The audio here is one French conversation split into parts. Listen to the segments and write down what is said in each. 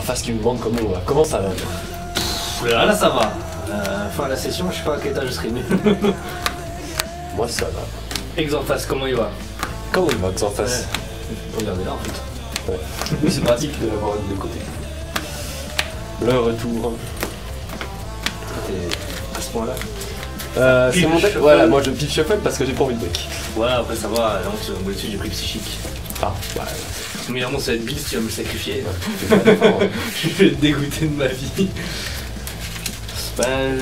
face qui me demande comment on va. Comment ça va? Là ça va. Fin de la session, je sais pas à quel étage je serai mieux. Moi ça va. Exorface, comment il va? Comment il va Xanthas? Regardez là en fait. Ouais. Oui, c'est pratique de l'avoir de côté. Le retour. T'es à ce point-là. C'est mon deck. Shuffle. Voilà, moi je pif shuffle parce que j'ai pas envie de deck. Ouais, après ça va, donc moi dessus j'ai pris psychique. Ah, ouais. Premièrement, ça va être bis, tu vas me sacrifier. Je vais pas défendre. Je vais te dégoûter de ma vie.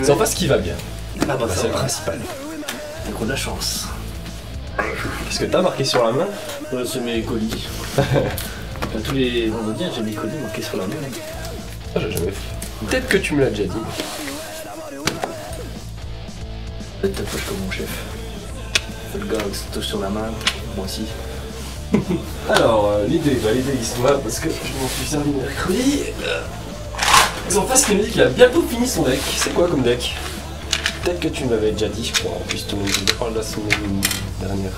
Xanthas qui va bien. Ah bah C'est ça le va. principal. T'as trop de la chance. Qu'est-ce que t'as marqué sur la main? C'est mes colis. Tous les vendredis, j'ai mes colis marqués sur la main. Ah, j'ai jamais fait. Peut-être que tu me l'as déjà dit. Peut-être ta poche comme mon chef. Le gars qui se touche sur la main, moi aussi. Alors, l'idée il se voit parce que je m'en suis servi mercredi. Xanthas qui me dit qu'il a bientôt fini son deck. C'est quoi comme deck? Peut-être que tu me l'avais déjà dit, je crois, en plus, je parle de la semaine dernière.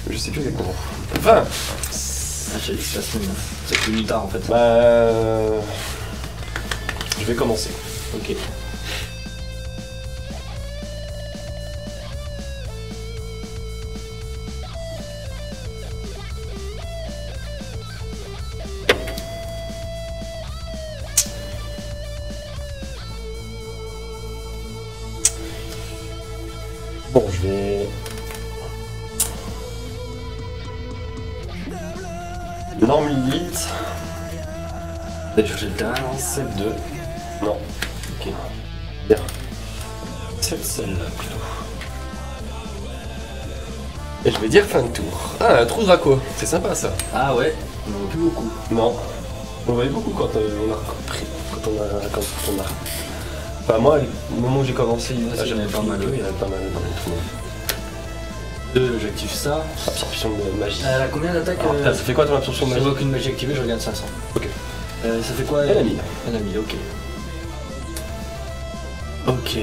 Je sais plus exactement. Enfin, Ah, j'ai dit que c'est la semaine. C'est plus tard en fait. bah. Je vais commencer. Ok. Bon, je vais. Norme Lilith, T'as cherché le terrain, non? 7-2. Non. Ok. Bien. 7 celle-là plutôt. Et je vais dire fin de tour. Ah, un trou Draco. C'est sympa ça. Ah ouais, on en voit plus beaucoup. Non. On voyait beaucoup quand on a repris. Quand on a. Enfin, moi, au moment où j'ai commencé, il y en avait pas mal. Il y en avait pas mal dans les trous. J'active ça. Absorption de magie. Elle a combien d'attaques? Ça fait quoi ton absorption de Je magie? vois aucune magie activée, je regarde 500. Ok. Ça fait quoi? Elle a 1000. Elle a 1000, ok. Ok.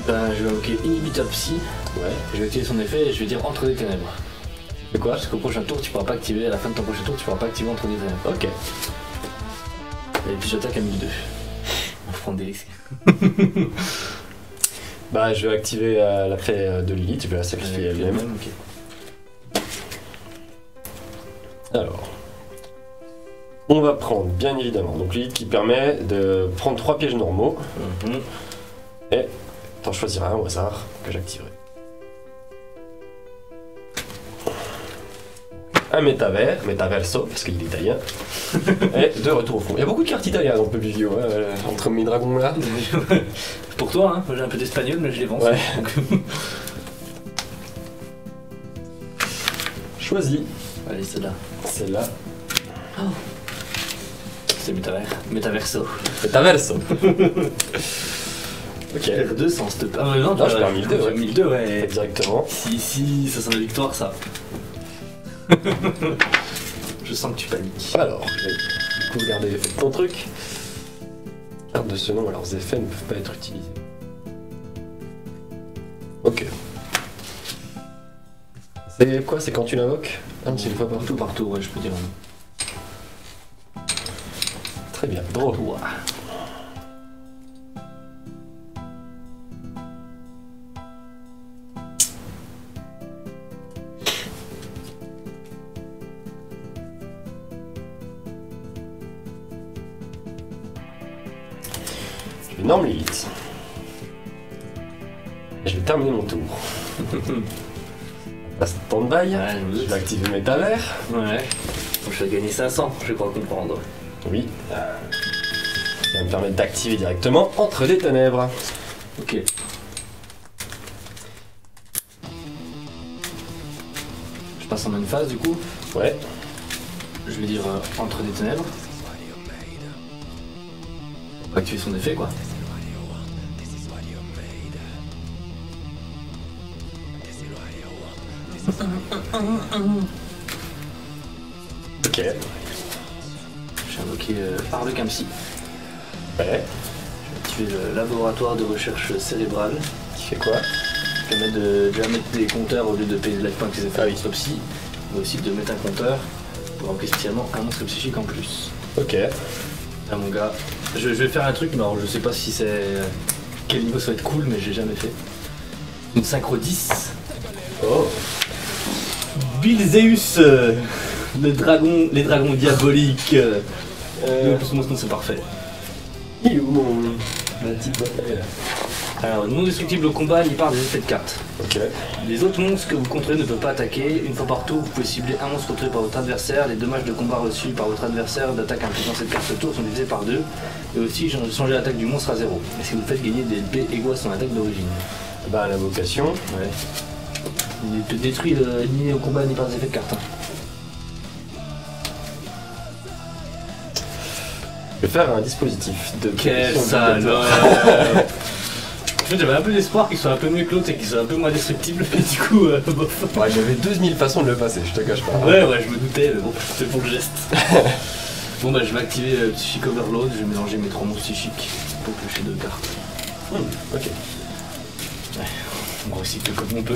Ben, je vais invoquer Inhibitor Psy. Ouais. Je vais activer son effet et je vais dire Entre des ténèbres. C'est quoi? Parce qu'au prochain tour, tu pourras pas activer, à la fin de ton prochain tour, tu pourras pas activer Entre des ténèbres. Ok. Et puis j'attaque à 1002. On va prendre des risques. Bah, je vais activer la fée de Lilith, je vais la sacrifier elle-même. Ok. Alors, on va prendre, bien évidemment, donc Lilith qui permet de prendre 3 pièges normaux. Et t'en choisiras un au hasard que j'activerai. Un métaverso, parce qu'il est italien. Et 2 retours au fond. Il y a beaucoup de cartes italiennes dans le Pubivio, entre mes dragons là. Pour toi, hein, moi j'ai un peu d'espagnol, mais je les vends. Ouais. Choisis. Allez, celle-là. Celle-là. C'est Métaverso. Métaverso. Ok. R200, s'il te plaît. Ah, mais non, Non, je perds 1002, ouais. 1002, ouais. Directement. Si, ça sent la victoire, ça. Je sens que tu paniques. Alors, je vais du coup regarder l'effet de ton truc. Cartes de ce nom, leurs effets ne peuvent pas être utilisés. Ok. C'est quoi? C'est quand tu l'invoques? Ah, c'est une fois par tour. Partout, ouais, je peux dire. Très bien. Draw. Ouah. Je vais norme Lilith. Et je vais terminer mon tour. La stand-by. Ouais, Je vais activer mes tavers. Ouais. Donc je vais gagner 500, je crois comprendre. Oui. Ça va me permettre d'activer directement Entre des ténèbres. Ok. Je passe en même phase du coup. Ouais. Je vais dire Entre des ténèbres. On va activer son effet quoi. Ok. J'ai invoqué Arlequin Psy. Ouais. Je vais activer le laboratoire de recherche cérébrale. Qui fait quoi? Qui permet de déjà mettre des compteurs au lieu de payer des life points qu'ils ont fait avec Psy. Mais aussi de mettre un compteur pour invoquer spécialement un monstre psychique en plus. Ok. Là mon gars, je vais faire un truc, mais alors je sais pas si c'est... Quel niveau ça va être cool, mais j'ai jamais fait. Une synchro 10. Oh. Bill Zeus, les dragons diaboliques. Le plus mon c'est parfait. Il est où mon... ma petite bataille? Alors, non destructible au combat, il part des effets de cartes. Ok. Les autres monstres que vous contrôlez ne peuvent pas attaquer. Une fois par tour, vous pouvez cibler un monstre contrôlé par votre adversaire. Les dommages de combat reçus par votre adversaire d'attaque impliquant cette carte ce tour sont divisés par 2. Et aussi, changez l'attaque du monstre à 0. Et si vous faites gagner des LP égaux à son attaque d'origine. Bah, l'invocation. Ouais. Il te détruit ni au combat ni par des effets de cartes. Hein. Je vais faire un dispositif de... Quel salaud. En fait, j'avais un peu d'espoir qu'il soit un peu mieux que l'autre et qu'il soit un peu moins destructible, mais du coup, bof. Ouais, j'avais 12 000 façons de le passer, je te cache pas. Ouais, je me doutais, mais bon, c'est pour le geste. Bon, bah, je vais activer Psychic Overload, je vais mélanger mes 3 monstres psychiques pour piocher 2 cartes. Ok. Ouais, on recycle comme on peut.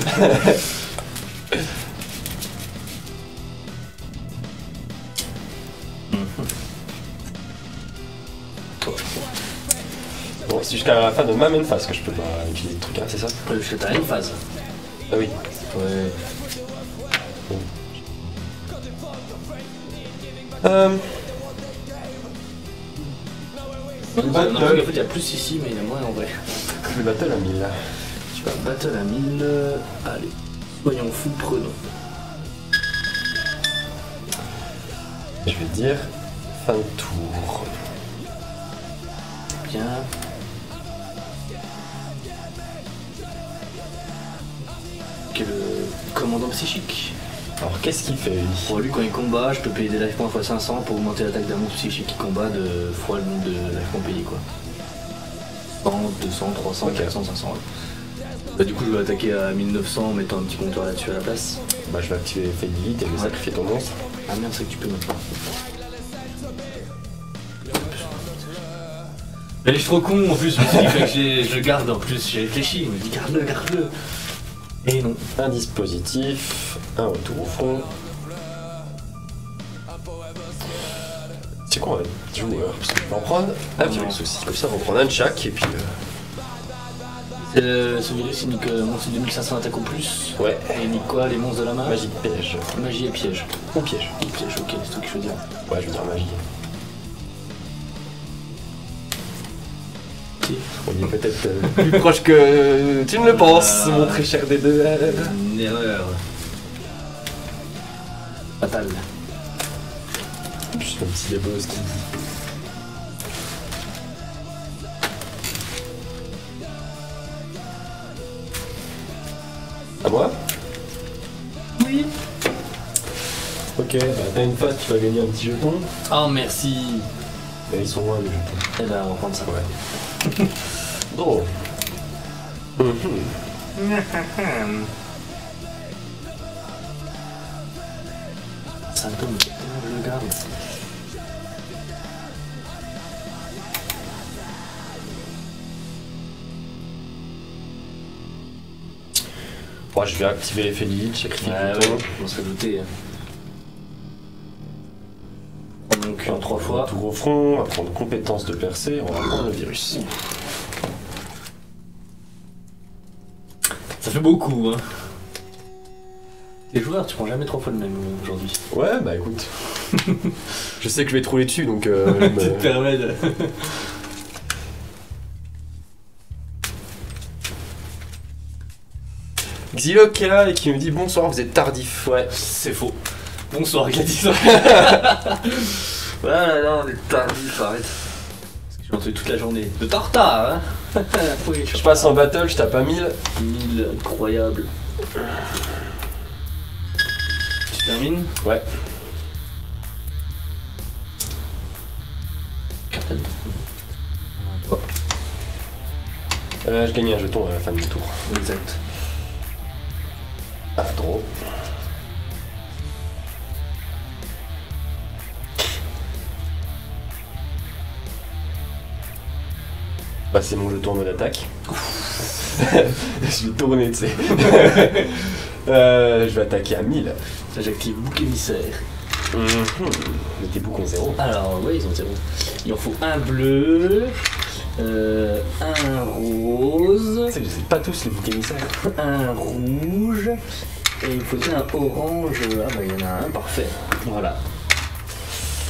Bon, c'est jusqu'à la fin de ma même phase que je peux pas utiliser le truc, hein, c'est ça? Parce que t'as une phase. Ah oui. Ouais. Non, en fait, il y a plus ici, mais il y a moins en vrai. Le battle à 1000 là. Tu vas battle à 1000. Allez, soyons fous, prenons. Je vais te dire fin de tour. Bien. Quel commandant psychique. Alors qu'est-ce qu'il fait lui? Pour lui, quand il combat, je peux payer des life points x 500 pour augmenter l'attaque d'un monstre psychique qui combat de fois le nombre de life points payés quoi. 100, 200, 300, 400, 500. Ouais. Bah, du coup, je vais attaquer à 1900 en mettant un petit compteur là-dessus à la place. Bah je vais activer l'effet de limite et je vais sacrifier ton monstre. Ah merde, c'est que tu peux maintenant. Mais je suis trop con en plus, je me suis dit que je le garde en plus, j'ai réfléchi, il me dit garde-le. Et non. Un dispositif, un retour au front. C'est quoi un joueur? Parce que je vais en prendre un violence aussi. Comme ça, on va en prendre un de chaque et puis. Ce virus il nique monstre 2500 attaques au plus. Ouais. Et il nique quoi? Les monstres de la main? Magie piège. Magie et piège. Ou piège. Piège, ok, c'est toi que je veux dire. Ouais, je veux dire magie. On est peut-être plus proche que tu ne le penses, mon très cher des deux. Une erreur. Fatal. Juste un petit débuzz qui. À moi? Oui. Ok, bah t'as une phase, tu vas gagner un petit jeton. Oh merci. Mais ils sont loin les jetons. Eh ben on va prendre ça. Ouais. Drôle. Symptôme, je le garde. Bon, je vais activer l'effet Lilith, sacrifier le jeton. on se fait douter. Donc en 3 fois. Tour au front, on va prendre compétence de percée, on va prendre le virus. Ça fait beaucoup, hein. Les joueurs, tu prends jamais 3 fois le même aujourd'hui. Ouais, bah écoute. Je sais que je vais te rouler dessus, donc Tu te permets de... Xylo qui est là et qui me dit bonsoir, vous êtes tardif. Ouais, c'est faux. Bonsoir, Gladys. Voilà, là, on est tardif, arrête. Parce que je vais entendu toute la journée. De tartare, hein. Oui, Je passe en battle, je tape à 1000. 1000, incroyable. Tu termines? Ouais. Cartel. Je gagne un jeton à la fin du tour. Exact. Ah, trop. Bah, c'est mon jeton en mode attaque. Je vais tourner, tu sais. Je vais attaquer à 1000. Ça, j'active bouc émissaire. Mais tes boucs ont 0. Alors, ouais, ils ont 0. Il en faut un bleu, un rose, Tu sais, je sais pas tous les boucs émissaires. un rouge, et il faut aussi un orange. Ah bah, il y en a un, parfait. Voilà.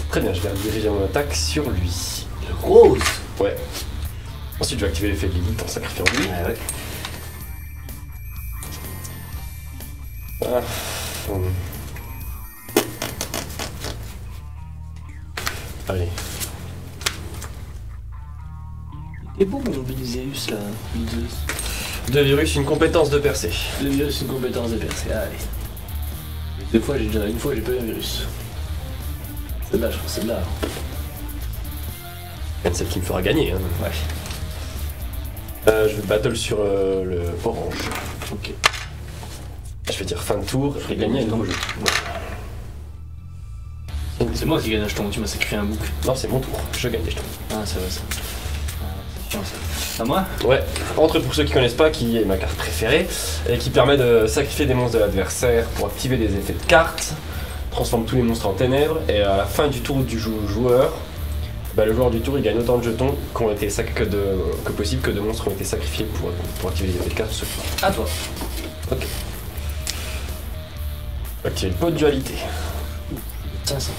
Très bien, je vais rediriger mon attaque sur lui. Rose. Ouais. Ensuite, je vais activer l'effet de Lilith en sacrifiant lui. Ah ouais. Ah. Allez. C'est beau mon Biliseus là, Biliseus. 2 virus, une compétence de percée. Le virus, c'est une compétence de percée. Allez. Une fois j'ai pas eu un virus. Celle-là, je crois, celle-là. C'est celle qui me fera gagner. Hein. Ouais. Je vais battle sur le orange. Ok. Je vais dire fin de tour, je vais gagner un nouveau jeu. C'est moi qui gagne un jeton, tu m'as sacrifié un bouc. Non, c'est mon tour, je gagne les jetons. Ah, c'est vrai ça. C'est chiant ça. À moi? Ouais, entre pour ceux qui connaissent pas, qui est ma carte préférée, et qui permet de sacrifier des monstres de l'adversaire pour activer des effets de cartes, transforme tous les monstres en ténèbres, et à la fin du tour du joueur, bah, le joueur du tour il gagne autant de jetons qui ont été que possible, que de monstres ont été sacrifiés pour activer les effets de cartes ce tour. À toi. Ok. Activer le pot de dualité. 500.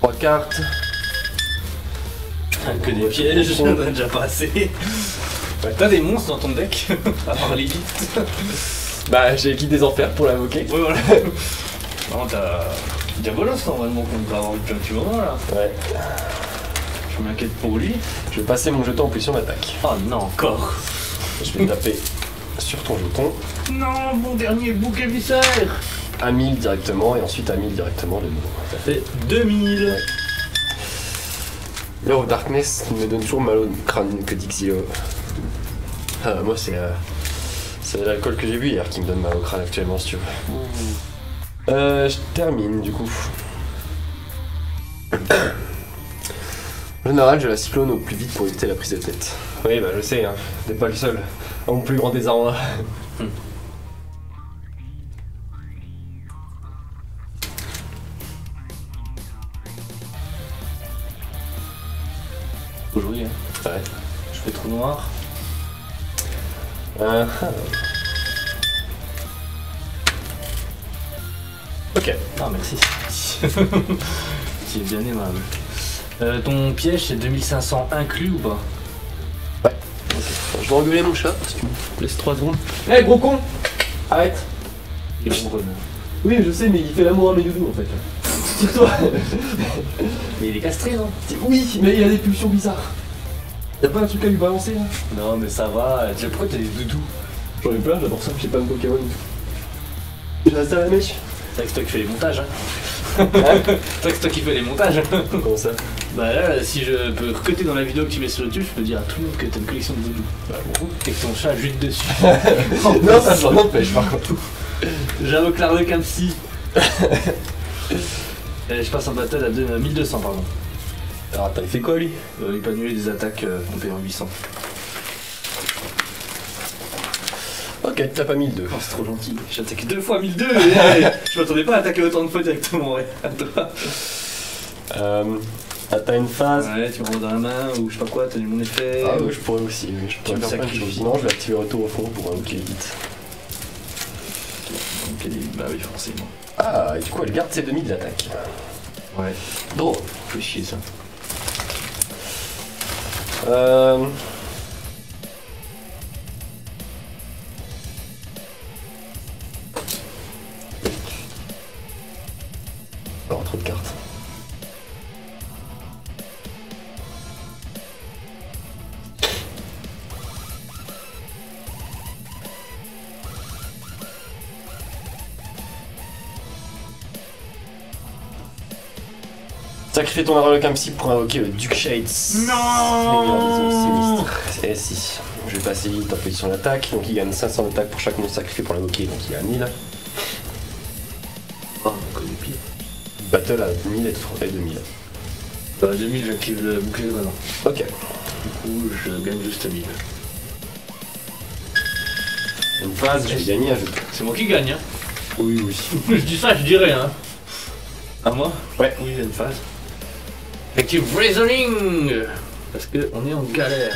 3 cartes. Putain, que des pièges, j'en ai déjà pas assez. Ouais. T'as des monstres dans ton deck, à part Lilith. Bah j'ai quitté des enfers pour l'invoquer. Oui, voilà. Non, t'as Diabolos normalement qu'on devrait avoir depuis un petit moment là. Ouais. Je m'inquiète pour lui. Je vais passer mon jeton en position d'attaque. Oh non, encore. Je vais taper sur ton jeton. Non, mon dernier bouc émissaire. À 1000 directement et ensuite à 1000 directement de nouveau. Ça fait 2000. L'heure of Darkness me donne toujours mal au crâne que Dixilo. Moi c'est l'alcool que j'ai bu hier qui me donne mal au crâne actuellement si tu veux. Je termine du coup. En général, je la cyclone au plus vite pour éviter la prise de tête. Oui, bah je sais, hein. T'es pas le seul. À mon plus grand désarroi. Faut jouer, hein. Ouais. Je fais trou noir. Ok. Ah, merci. Tu es bien aimable. Ton piège, c'est 2500 inclus ou pas? Ouais. Ok. Je vais engueuler mon chat si tu me laisses 3 secondes. Hé hey, gros con! Arrête! Il est ronronne. Oui, je sais, mais il fait l'amour à mes doudous en fait. Tire-toi! Mais il est castré, non? Oui, mais il a des pulsions bizarres. Y'a pas un truc à lui balancer là? Non, mais ça va. Pourquoi t'as des doudous? J'en ai peur, j'adore ça, j'ai pas de Pokémon. Je reste à la mèche. C'est toi qui fais les montages, hein? C'est toi qui fais les montages. Comment ça? Bah là, si je peux recoter dans la vidéo que tu mets sur YouTube, je peux dire à tout le monde que t'as une collection de doudous. Bah bon. Et que ton chat jute dessus. Non, ça s'en empêche par contre. J'invoque l'Arlequin Psy. Je passe en battle à 1200, pardon. Alors attends, il fait quoi lui? Il peut annuler des attaques en payant 800. Ok, tu t'as pas 1002. Oh, c'est trop gentil. J'ai attaqué 2 fois 1002 et je m'attendais pas à attaquer autant de fois directement. Ouais. À toi. T'as une phase. Ouais, tu me rends dans la main ou je sais pas quoi, t'as mon effet. Ah oui, je pourrais aussi, oui, je pourrais me faire plein de sacrifies. choses. Sinon, je vais activer retour au fond pour invoquer vite. Ok, bah oui, forcément. Ah, et du coup, elle garde ses demi de l'attaque. Ouais. Drôle. Fais chier ça. Alors, trop de cartes. Sacrifie ton Arlequin Psy pour invoquer le Duke Shades. Non. Sinistre. Et si. Je vais passer vite en position d'attaque. Donc il gagne 500 d'attaque pour chaque monstre sacrifié pour l'invoquer. Donc il est à 1000. Oh, on connaît pire. Battle à 1000 et 2000. Bah, 2000, j'active le bouclier de maintenant. Ok. Du coup, je gagne juste 1000. Une phase, je vais gagner un jeu. C'est moi qui gagne, hein. Oui, oui. Je dis ça, je dirais, hein. À moi? Ouais. Oui, j'ai une phase. Active Reasoning. Parce que on est en galère.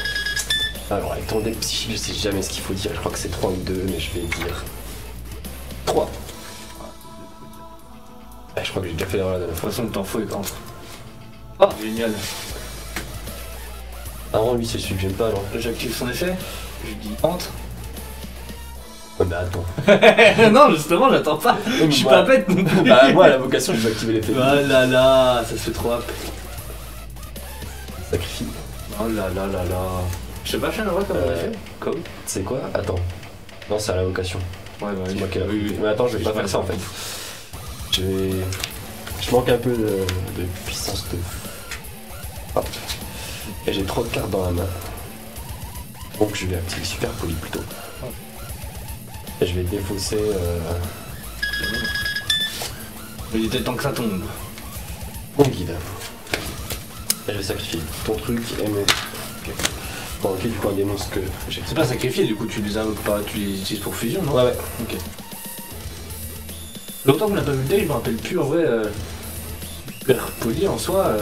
Alors avec ton deck psychique, je sais jamais ce qu'il faut dire. Je crois que c'est 3 ou 2, mais je vais dire 3. Ah, je crois que j'ai déjà fait l'erreur la dernière De fois. toute façon, t'en faut et contre. Ah, génial. Alors lui, c'est celui que j'aime pas alors. J'active son effet. Je dis entre. Ouais, bah attends. Non, justement, j'attends pas. Je suis pas bête non plus. Bah moi, à la vocation, je vais activer l'effet. Oh là là, ça se fait trop hop. Sacrifie. Oh là là là là. Je sais pas, je vois comme effet. Comme. C'est quoi? Attends. Non, c'est à la vocation. Ouais, bah, C'est moi qui ai la. oui, oui. Mais attends, je vais pas faire ça en fait. Je manque un peu de puissance de. Hop. Et j'ai trop de cartes dans la main. Donc je vais activer Super Poli plutôt. Et je vais défausser. Il était temps que ça tombe. Mon guide. Et je vais sacrifier ton truc et mes. Ok. Bon, ok, du coup, un des monstres que j'ai. C'est pas sacrifié, du coup, tu les invoques pas, tu les utilises pour fusion, non? Ouais, ouais. Ok. Longtemps qu'on n'a pas vu le deck, je me rappelle plus en vrai. Super poli en soi.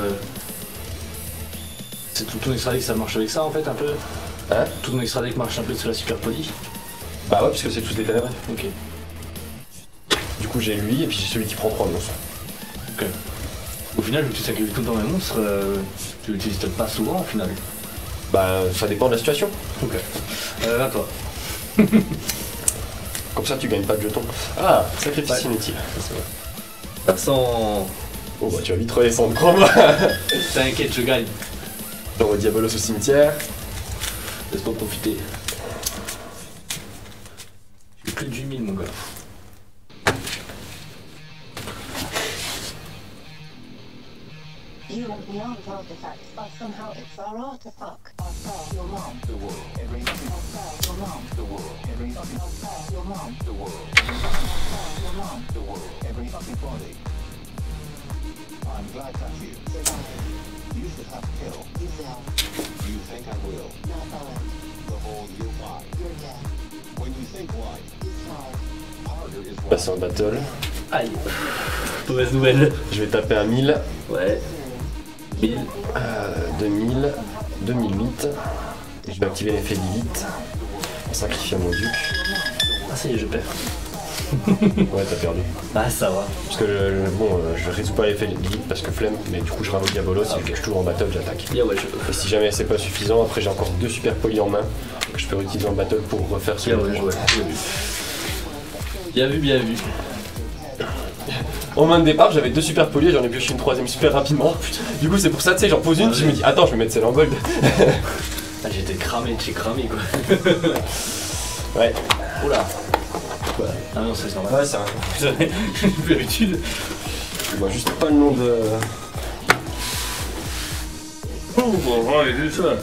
C'est tout ton extra deck, ça marche avec ça en fait un peu. Hein? Tout ton extra deck marche un peu sur la super poli. Bah ouais, parce que c'est tous des ténèbres. Ok. Du coup, j'ai lui et puis j'ai celui qui prend 3 monstres. Ok. Au final, vu que tu sacrifies tout le temps les monstres, tu l'utilises peut-être pas souvent au final. Bah, ça dépend de la situation. Ok. À toi. Comme ça, tu gagnes pas de jetons. Ah, sacrifice Ouais. inutile. Sans. Oh bah, tu vas vite redescendre, crois-moi. T'inquiète, je gagne. J'envoie Diabolos au cimetière. Laisse-moi profiter. J'ai plus de 8000 mon gars. You want the armed artifacts, but somehow it's our artifact. I'll sell your mom. The world. Every nothing. I'll sell your mom. The world. Every nothing. I'll sell your mom. The world. Every nothing. I'll sell your mom. The world. Every fucking body. I'm glad that's you. You should have kill. You will. You think I will. Not valid. The whole you why. You're dead. When you think why. You slide. Harder is why. Passer en battle. Aïe. Mauvaise nouvelle. Je vais taper un 1000. Ouais. 1000. 2000. 2008. Et je vais activer l'effet Lilith. En sacrifiant mon duc. Ah ça y est, je perds. Ouais, t'as perdu. Ah ça va. Parce que je résous pas l'effet Lilith parce que flemme, mais du coup je ravoque Diabolos et vu que je suis toujours en battle, j'attaque. Yeah, ouais, je peux. Et si jamais c'est pas suffisant, après j'ai encore 2 super polis en main que je peux utiliser en battle pour refaire ce Yeah, ouais, ouais. Bien vu, bien vu. Au main de départ, j'avais 2 super polis et j'en ai pioché une 3ème super rapidement. Du coup, c'est pour ça, tu sais, j'en pose une, puis je me dis, attends, je vais mettre celle en gold. Ah, j'étais cramé, j'ai cramé quoi. Ouais. Oula. Quoi? Ah non, c'est normal. Ouais, c'est un. J'ai plus l'habitude. Je vois juste pas le nom de.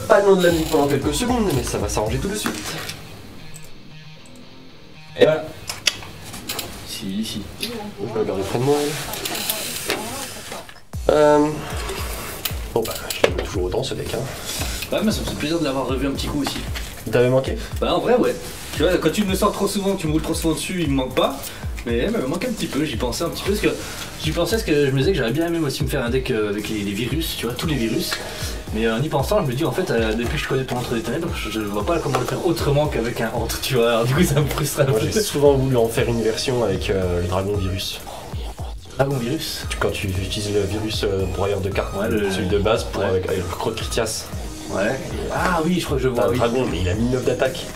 Pas le nom de la musique pendant quelques secondes, mais ça va s'arranger tout de suite. Et voilà. Si. Je vais la garder près de moi. Bon bah, je l'aime toujours autant ce deck. Hein. Ouais, mais ça me fait plaisir de l'avoir revu un petit coup aussi. Il t'avait manqué? Bah en vrai, ouais. Tu vois, quand tu me sors trop souvent, tu me roules trop souvent dessus, il me manque pas. Mais il me manque un petit peu, j'y pensais un petit peu parce que je me disais que j'aurais bien aimé moi aussi me faire un deck avec les virus, tu vois, tous les virus. Mais en y pensant, je me dis en fait, depuis que je connais ton Entre des Ténèbres, je vois pas comment le faire autrement qu'avec un Entre, tu vois. Alors du coup, ça me frustre un Moi peu. j'ai souvent voulu en faire une version avec le dragon virus. Dragon virus. Quand tu utilises le virus broyeur de cartes, Ouais, celui de base pour ouais. avec le croc Critias. Ouais. Ah oui, je crois que je T'as vois. un Oui. dragon, mais il a 1009 d'attaque.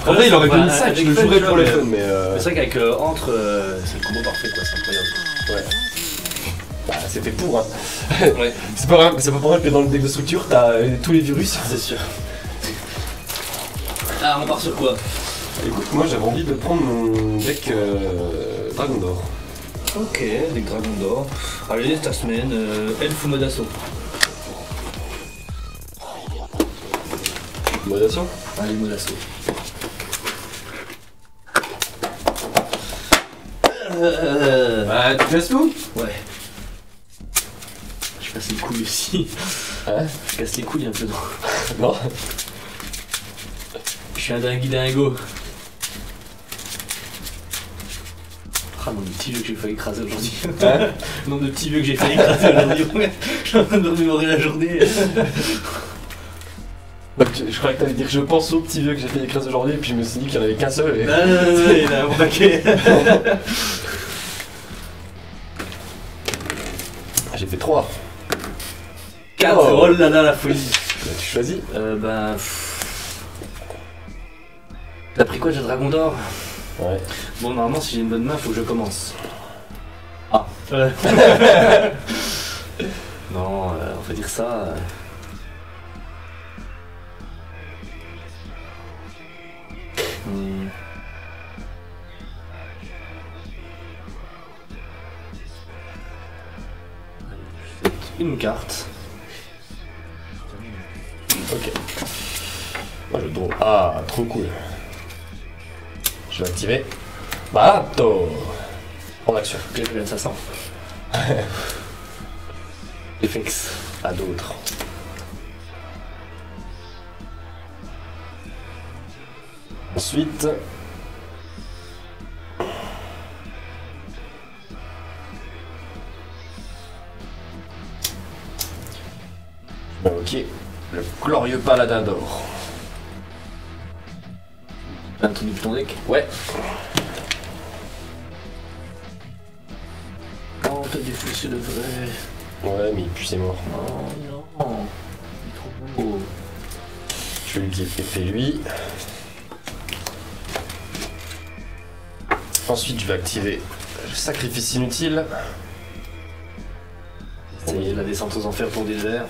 En vrai, il aurait Ouais, pu mis 5, je le avec jouerais fun, pour le mais- fun, mais. C'est vrai qu'avec Entre, c'est le combo parfait quoi, c'est incroyable. Ouais. Bah, c'est fait pour, hein. Ouais. C'est pas pour rien que dans le deck de structure, t'as tous les virus. C'est sûr. Ah, on part sur quoi? Écoute, moi j'avais envie de prendre mon deck Dragon d'Or. Ok, des dragons d'or. Allez, ta semaine, Elf ou mode assaut? Mode assaut. Allez, mode assaut. Bah, tu casses tout? Ouais. Je casse les couilles aussi. Hein? Je casse les couilles un peu. Non. Je suis un dingo. Ah, nombre de petits vieux que j'ai failli écraser aujourd'hui. Hein? Nombre de petits vieux que j'ai failli écraser aujourd'hui. Ouais, je suis en train de remémorer la journée. Donc, je croyais que t'allais dire je pense au petit vieux que j'ai fait écraser aujourd'hui, et puis je me suis dit qu'il n'y en avait qu'un seul. Et... Non, il a un bon paquet. J'ai fait 3. 4, Oh. oh là là, la folie. Bah, tu choisis. Bah. T'as pris quoi, j'ai Dragon d'or? Ouais. Bon, normalement, si j'ai une bonne main, faut que je commence. Ah. Non, on va dire ça. Hmm. Une carte. Ok. Moi je draw. Ah, trop cool. Je vais activer. Barato. En action. Ok, je gagne 500. FX à d'autres. Ensuite. Ok. Le glorieux paladin d'or. T'as un truc depuis ton deck? Ouais. Oh, t'as défaussé le vrai. Ouais, mais puis c'est mort. Oh non. Il est trop beau. Je vais lui fait lui. Ensuite, je vais activer le sacrifice inutile. C'est la descente aux enfers pour désert.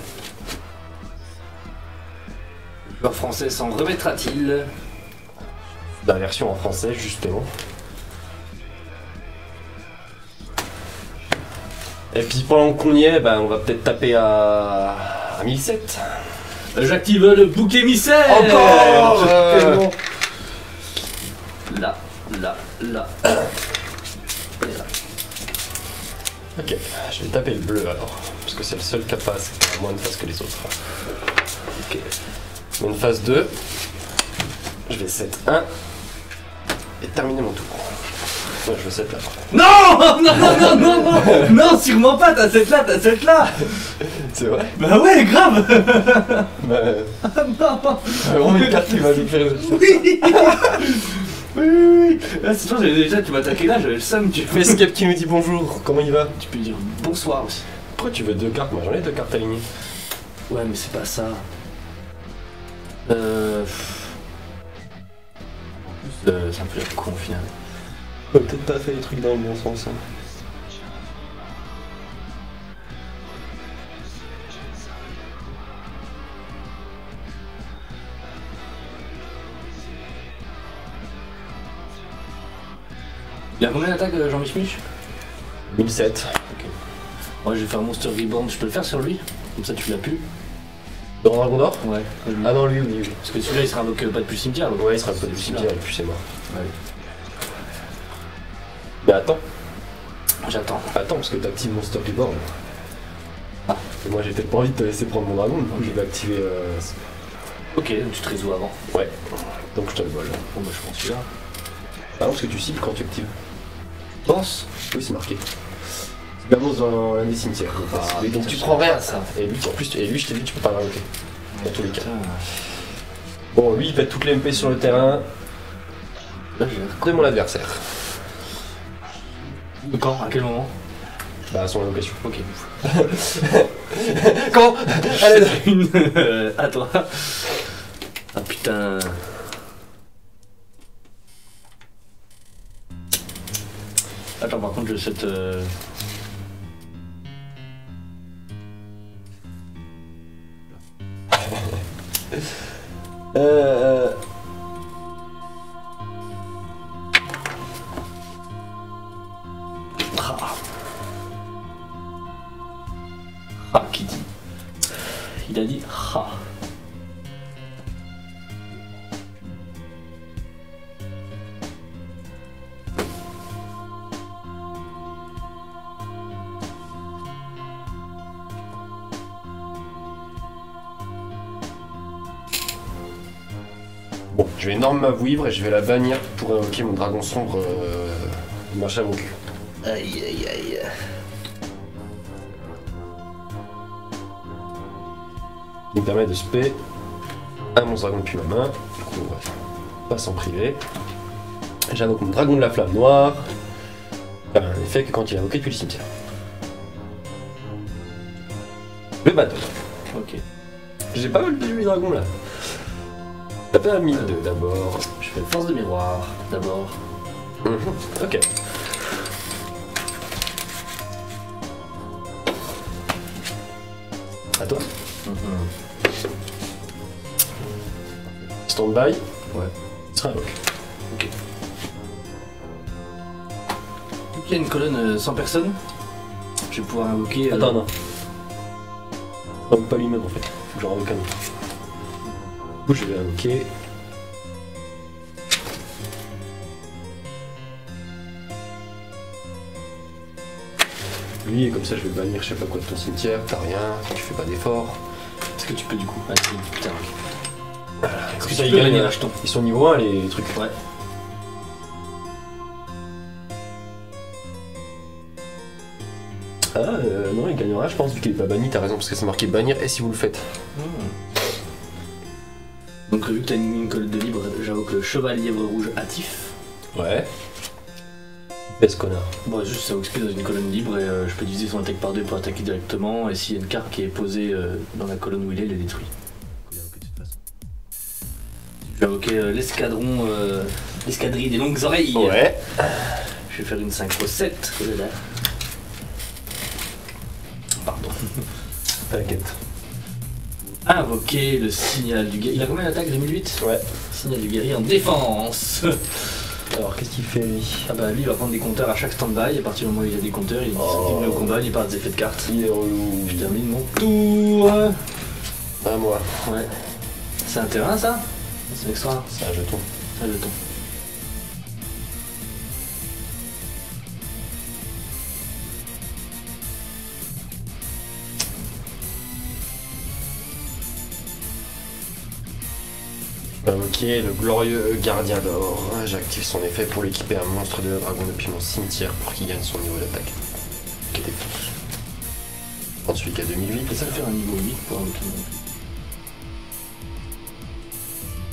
Le joueur français s'en remettra-t-il? La version en français, justement. Et puis pendant qu'on y est, on va peut-être taper à 1007. J'active le bouc émissaire. Encore Tellement. Là. Et là. Ok, je vais taper le bleu alors. Parce que c'est le seul qui a moins de phase que les autres. Ok. Une phase 2. Je vais set 1. Et terminer mon tour. Ouais, je vais set là. Non, sûrement pas, t'as cette là. C'est vrai. Bah ouais, grave. Non. Vraiment une carte qui va nous faire. Oui. Ah, sinon, déjà, tu m'as attaqué là, j'avais le seum. Tu Mais Skep qui nous dit bonjour, comment il va? Tu peux dire bonsoir aussi. Pourquoi tu veux 2 cartes? Moi j'en ai 2 cartes alignées. Ouais, mais c'est pas ça. C'est un peu la con au final. On a peut-être pas fait les trucs dans le bon sens. Hein. Il a combien d'attaques, Jean-Mich? 1007. Ok. Moi, je vais faire Monster Reborn, je peux le faire sur lui? Comme ça, tu l'as pu? Dans Dragon d'or? Ouais. Ah non, lui, oui. Parce que celui-là, il sera donc pas depuis le cimetière. Donc Ouais, il sera pas du cimetière et puis c'est mort. Ouais. Mais attends, J'attends. parce que t'actives Monster Reborn. Ah, et moi j'ai peut-être pas envie de te laisser prendre mon dragon, donc je vais activer. Ok, donc tu te résous avant. Ouais, donc je te le vole. Bon, bah, je prends celui-là. Ah non, parce que tu cibles quand tu actives. Pense. Oui, c'est marqué. C'est Gamos dans l'un des cimetières. Et donc tu prends rien. ça. Et lui, en plus, je t'ai dit, tu peux pas l'invoquer. Dans tous les cas. Putain. Bon, lui, il pète toutes les MP sur le terrain. Là, j'ai Après mon adversaire. Quand? À quel moment? Bah, à son invocation. Ok. Quand? Allez, Une. À toi. Ah putain. Attends, par contre, je set. Qui dit? Il a dit ha. Bon, je vais énormément m'avouivre et je vais la bannir pour invoquer mon dragon sombre machin mon cul. Aïe aïe aïe. Il me permet de spé un monstre dragon depuis ma main. Du coup, on va pas s'en priver. J'invoque mon dragon de la flamme noire. Un effet que quand il est invoqué depuis le cimetière. Le bateau. Ok. J'ai pas mal de 8 dragons là. Taper un 1002 d'abord. Je fais force de miroir d'abord. Ok. À toi. Stand by. Ouais. Ce sera un lock. Ok. Donc il y a une colonne sans personne. Je vais pouvoir invoquer. Attends, non. Donc pas lui-même en fait. Faut que j'en invoque un autre. Du coup, je vais invoquer. Lui, et comme ça, je vais bannir je sais pas quoi de ton cimetière. T'as rien, tu fais pas d'effort. Est-ce que tu peux du coup? Ah si, putain. Est-ce que tu peux bannir un jeton? Ils sont niveau 1 les trucs. Ouais. Ah non, il gagnera, je pense, vu qu'il est pas banni, t'as raison, parce que c'est marqué bannir et si vous le faites. Donc vu que t'as une colonne de libre, j'invoque le chevalier rouge hâtif. Ouais. Baisse connard. Bon, juste ça occupé dans une colonne libre et je peux diviser son attaque par 2 pour attaquer directement. Et s'il y a une carte qui est posée dans la colonne où il est détruit. Je vais invoquer l'escadron, l'escadrille des longues oreilles. Ouais. Je vais faire une synchro 7 que j'ai là. Pardon. T'inquiète. Invoquer le signal du guerrier. Il a combien d'attaque 2008? Ouais. Signal du guerrier en défense. Alors, qu'est-ce qu'il fait lui? Ah bah lui il va prendre des compteurs à chaque stand-by. À partir du moment où il a des compteurs, il met au combat, il part des effets de cartes. Il est relou. Je termine mon tour. À moi. Ouais. C'est un terrain ça? C'est un extra. C'est un jeton. C'est un jeton. Ok, le glorieux gardien d'or. J'active son effet pour l'équiper un monstre de dragon depuis mon cimetière pour qu'il gagne son niveau d'attaque. Qui était fou. Ensuite, il y a 2008. Et ça va faire un niveau 8 pour invoquer mon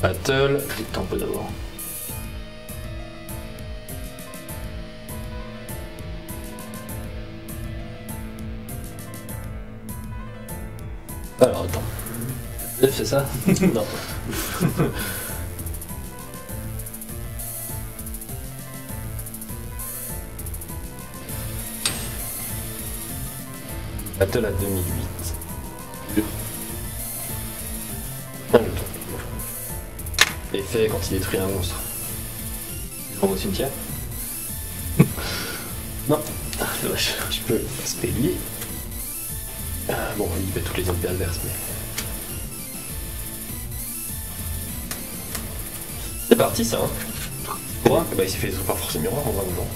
Battle. Je vais un peu d'abord. Alors, attends. C'est ça? Non. Battle à 2008. Un jeton. Effet quand il détruit un monstre. Je renvoie au cimetière? Non. Ah, dommage. Je peux spé lui. Bon, il fait toutes les ennemis adverses, mais. C'est parti ça, hein. Quoi? Bah, il s'est fait par force miroir en vrai, non?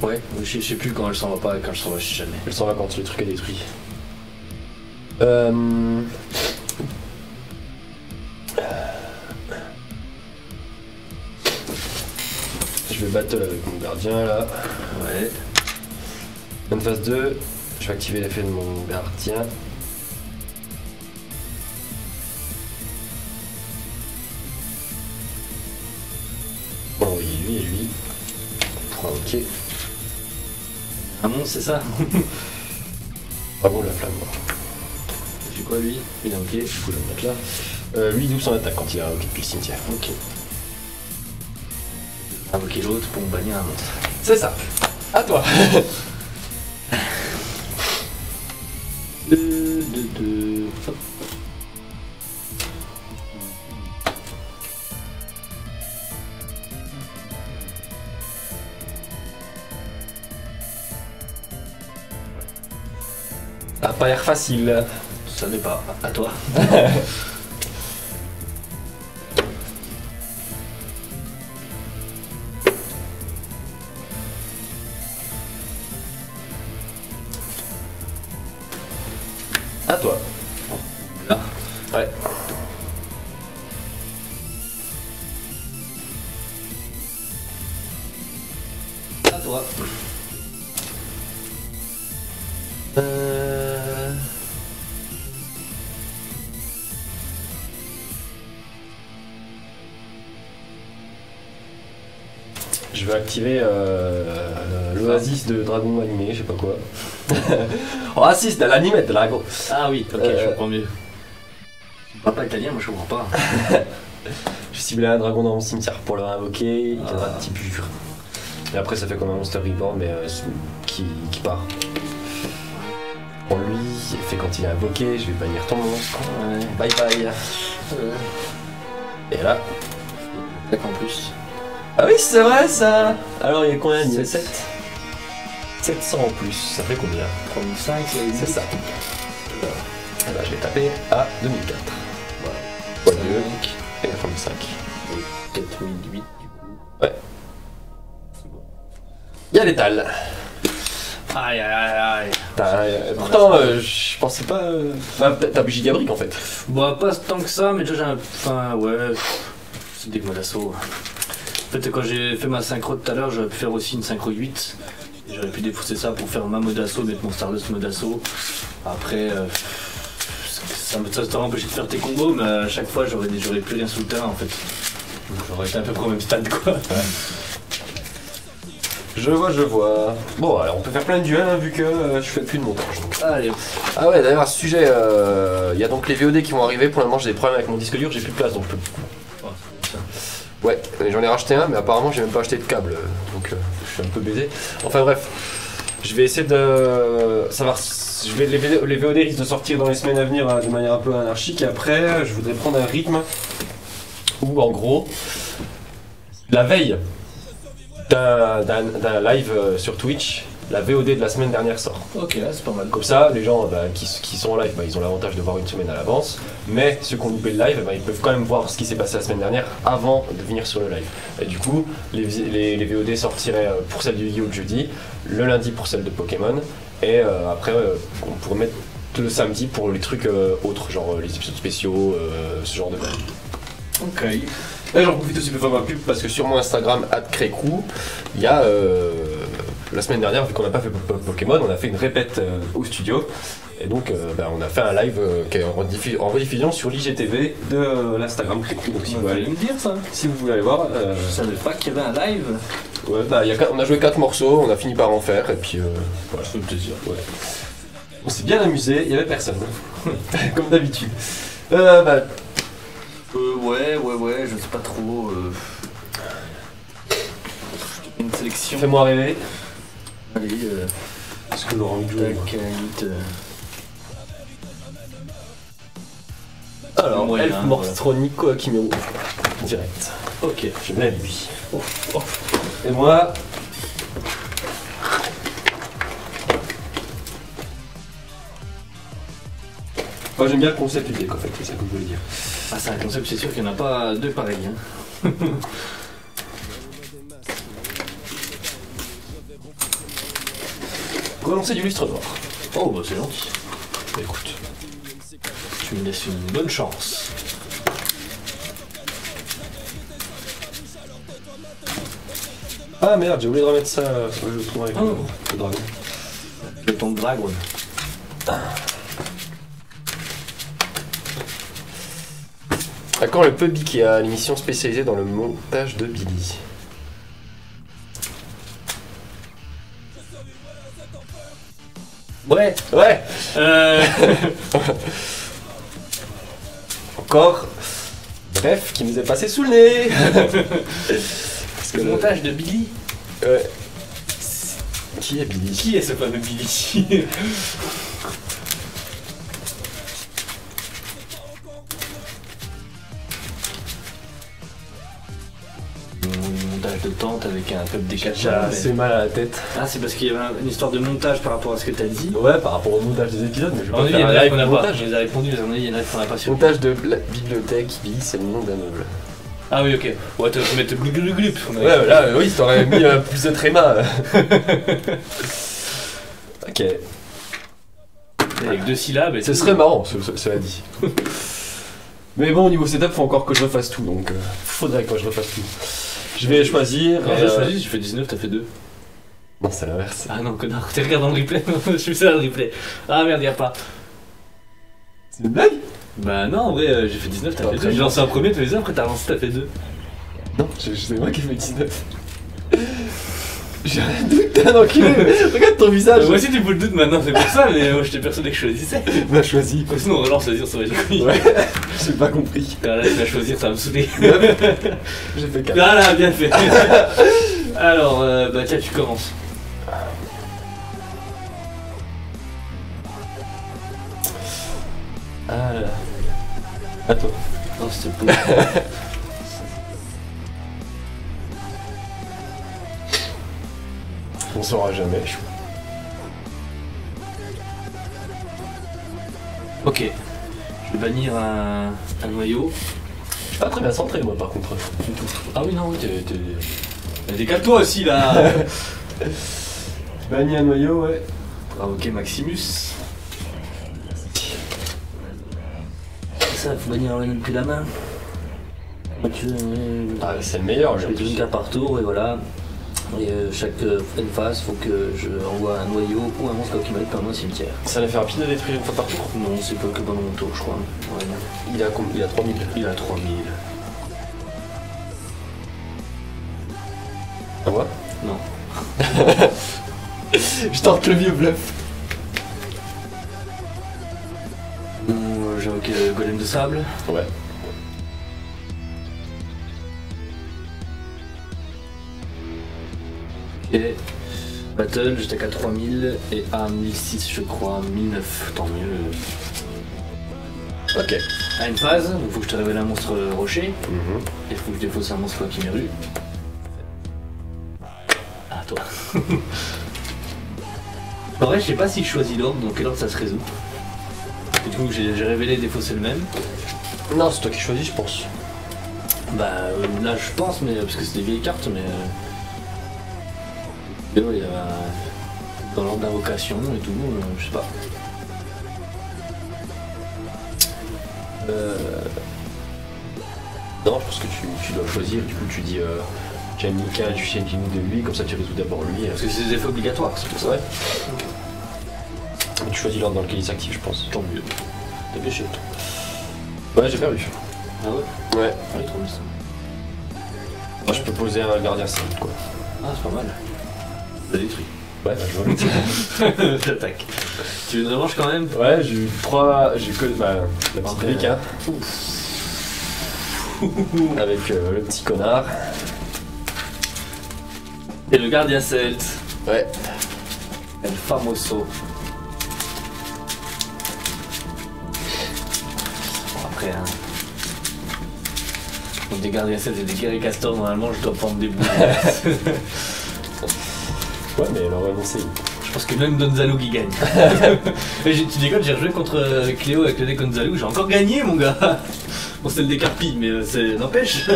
Ouais, je sais plus quand elle s'en va pas et quand je s'en va, je sais jamais. Elle s'en va quand le truc est détruit. Je vais battle avec mon gardien là. Ouais. Bonne phase 2, je vais activer l'effet de mon gardien. Bon, oui, lui et lui. Pour invoquer. Un monstre, c'est ça? Bravo la flamme. J'ai quoi lui? Il est ok. Du coup, je vais le mettre là. Lui, il double son attaque quand il a invoqué depuis le cimetière. Ok. Invoquer l'autre pour me bannir un monstre. C'est ça. À toi. Hop. Ça a pas l'air facile. Ça n'est pas. À toi. À toi. Là. Ouais. À toi. Je vais activer l'Oasis de Dragon animé, je sais pas quoi. Oasis de l'anime de Dragon. Ah oui, ok, je comprends mieux. Je parle pas italien, moi je comprends pas. J'ai ciblé un dragon dans mon cimetière pour le invoquer, il donnera un petit pur. Et après ça fait comme un Monster Reborn mais qui part. Pour lui, il fait quand il est invoqué, je vais bannir ton monstre. Ouais. Bye bye. Et là. D'accord en plus. Ah oui c'est vrai ça. Alors il y a combien? Il y a 7 700 en plus, ça fait combien? 3005, C'est ça. Et là je vais taper à 2004. Voilà. X2 et 35. 4008 du coup. Ouais. Il y a l'étal. Aïe aïe aïe. Pourtant, je pensais pas. Enfin, t'as gigabrick en fait. Bah, pas tant que ça, mais déjà j'ai un. Enfin, ouais. C'est des mots d'assaut. En fait, quand j'ai fait ma synchro tout à l'heure, j'aurais pu faire aussi une synchro 8. Et j'aurais pu dépousser ça pour faire ma mode d'assaut, mettre mon Stardust mode d'assaut. Après, ça t'aurait empêché de faire tes combos, mais à chaque fois j'aurais plus rien sous le terrain en fait. Donc j'aurais été à peu près au même stade quoi. Ouais. Je vois. Bon, alors on peut faire plein de duels hein, vu que je fais plus de montage. Donc. Allez. Ah ouais, d'ailleurs, à ce sujet, il y a donc les VOD qui vont arriver. Pour le moment, j'ai des problèmes avec mon disque dur, j'ai plus de place donc je peux. Ouais, j'en ai racheté un, mais apparemment j'ai même pas acheté de câble, donc je suis un peu baisé. Enfin bref, je vais essayer de savoir. Les VOD risquent de sortir dans les semaines à venir de manière un peu anarchique, et après je voudrais prendre un rythme où en gros, la veille d'un live sur Twitch, la VOD de la semaine dernière sort. Ok, là c'est pas mal. Comme ça, les gens qui sont en live, ils ont l'avantage de voir une semaine à l'avance, mais ceux qui ont loupé le live, ils peuvent quand même voir ce qui s'est passé la semaine dernière avant de venir sur le live. Et du coup, les VOD sortiraient pour celle du Yu-Gi-Oh! Le jeudi, le lundi pour celle de Pokémon, et après on pourrait mettre le samedi pour les trucs autres, genre les épisodes spéciaux, ce genre de choses. Ok. Et j'en profite aussi pour faire ma pub parce que sur mon Instagram @crécou, il y a la semaine dernière, vu qu'on n'a pas fait Pokémon, on a fait une répète au studio. Et donc on a fait un live qui est en rediffusion sur l'IGTV de l'Instagram Crécou. Donc si vous voulez aller me dire ça. Si vous voulez aller voir. Je savais pas qu'il y avait un live. Ouais, on a joué 4 morceaux, on a fini par en faire et puis voilà. Ça fait plaisir. Ouais. On s'est bien amusé, il y avait personne. Comme d'habitude. Ouais, je sais pas trop. Une sélection. Fais-moi rêver. Allez, Est-ce que j'aurais envie de jouer Alors, moyen, Elf Morstronic Kimero. Direct. Ok. Je mets lui. Et moi. Moi j'aime bien le concept du deck en fait, c'est ça que je voulais dire. Ah, c'est un concept, c'est sûr qu'il n'y en a pas deux pareils. Hein. Relancer du lustre noir. Oh bah c'est gentil. Bah, écoute. Tu me laisses une bonne chance. Ah merde, j'ai oublié de remettre ça sur le jeu de avec le dragon. Le ton de dragon. À quand le pub qui a l'émission spécialisée dans le montage de Billy? Ouais. Encore. Bref, qui nous est passé sous le nez. Parce que le montage de Billy. Ouais. Qui est Billy? Qui est ce fameux Billy? Montage de tente avec un pub décalé. J'ai assez mal à la tête. Ah, c'est parce qu'il y avait une histoire de montage par rapport à ce que t'as dit. Ouais, par rapport au montage des épisodes, mais je vais On pas a faire un live pas. montage. Je les ai répondu, il y en a qu'on n'a pas sur. Montage de la bibliothèque, Billy, c'est le nom d'un meuble. Ah oui, ok. Ouais, tu vas mettre gloup gloup gloup. Ouais, là, oui, t'aurais mis plus de tréma. Ok. Avec 2 syllabes et Ce serait marrant, cela dit. Mais bon, au niveau setup, faut encore que je refasse tout, donc faudrait que je refasse tout. Je vais choisir. Quand j'ai choisi, j'ai fait 19, t'as fait 2. Non, c'est l'inverse. Ah non, connard, tu regardes dans le replay. Je suis ça le replay. Ah merde, y'a pas. C'est une blague? Bah non, en vrai, j'ai fait 19, t'as fait Après, 2. J'ai lancé un premier, tous les autres, après t'as lancé, t'as fait 2. Non, c'est moi qui ai fait 19. J'ai rien douté, un enculé. Regarde ton visage. Moi aussi, tu peux le doute maintenant, c'est pour ça, mais moi j'étais persuadé que je choisissais. Bah, choisi. Sinon, on relance à dire sur les couilles. Ouais, j'ai pas compris. Là, il va choisir, ça va me saouler. J'ai fait 4. Ah là, bien fait. Alors, bah tiens, tu commences. Ah là là. À toi. Non, c'était pour. On saura jamais. Ok. Je vais bannir un noyau. Je suis pas très bien centré, moi, par contre. Du tout. Ah oui, non, oui, décale-toi aussi là. Banni un noyau, ouais. Ah, ok, Maximus. Ça, faut bannir un même que la main. Ah, c'est le meilleur, Je j'ai fais une carte par tour et voilà. Et chaque phase, faut que je envoie un noyau ou un monstre qui m'a perdu un cimetière. Ça l'a fait rapide de détruire une fois par tour. Non, c'est pas que pendant mon tour, je crois. Ouais, non. Il a 3000. Il a 3000. Ah ouais? Non. Je tente le vieux bluff. J'invoque Golem de sable. Ouais. Et Battle, j'étais qu'à 3000 et à 1006, je crois, 1009, tant mieux. Ok. À une phase, il faut que je te révèle un monstre rocher, et Mhm. il faut que je défausse un monstre Chiméru. Ah, toi. En vrai, je sais pas si je choisis l'ordre, dans quel ordre ça se résout. Et du coup, j'ai révélé défausser le même. Non, c'est toi qui choisis, je pense. Bah là, je pense, mais parce que c'est des vieilles cartes, mais. Mais ouais, il y a dans l'ordre d'invocation et tout, je sais pas. Non, je pense que tu dois choisir. Du coup, tu dis Janika, tu sais de lui, comme ça tu résous d'abord lui. Parce que c'est des effets obligatoires, c'est pour ça. Ouais. Tu choisis l'ordre dans lequel il s'active, je pense. Tant mieux. T'as bien chier. Ouais, j'ai perdu. Ah ouais. Ouais. Ah, il est trop bien ça. Moi, je peux poser un gardien simple, quoi. Ah, c'est pas mal. Je l'ai détruit. Ouais, bah, je vois. J'attaque. Tu veux une revanche quand même? Ouais, j'ai eu 3. J'ai que. Bah, la petite Après, brique, hein. Avec le petit connard. Et le gardien celte. Ouais. El famoso. Bon, après, hein. Donc des gardiens celtes et des guerriers castors, normalement, je dois prendre des bouts. Ouais, mais elle aurait annoncé. Je pense que même Gonzalo qui gagne. Et tu déconnes, j'ai rejoué contre Cléo avec le deck Gonzalo, j'ai encore gagné mon gars. Bon c'est le deck harpie, mais c'est n'empêche.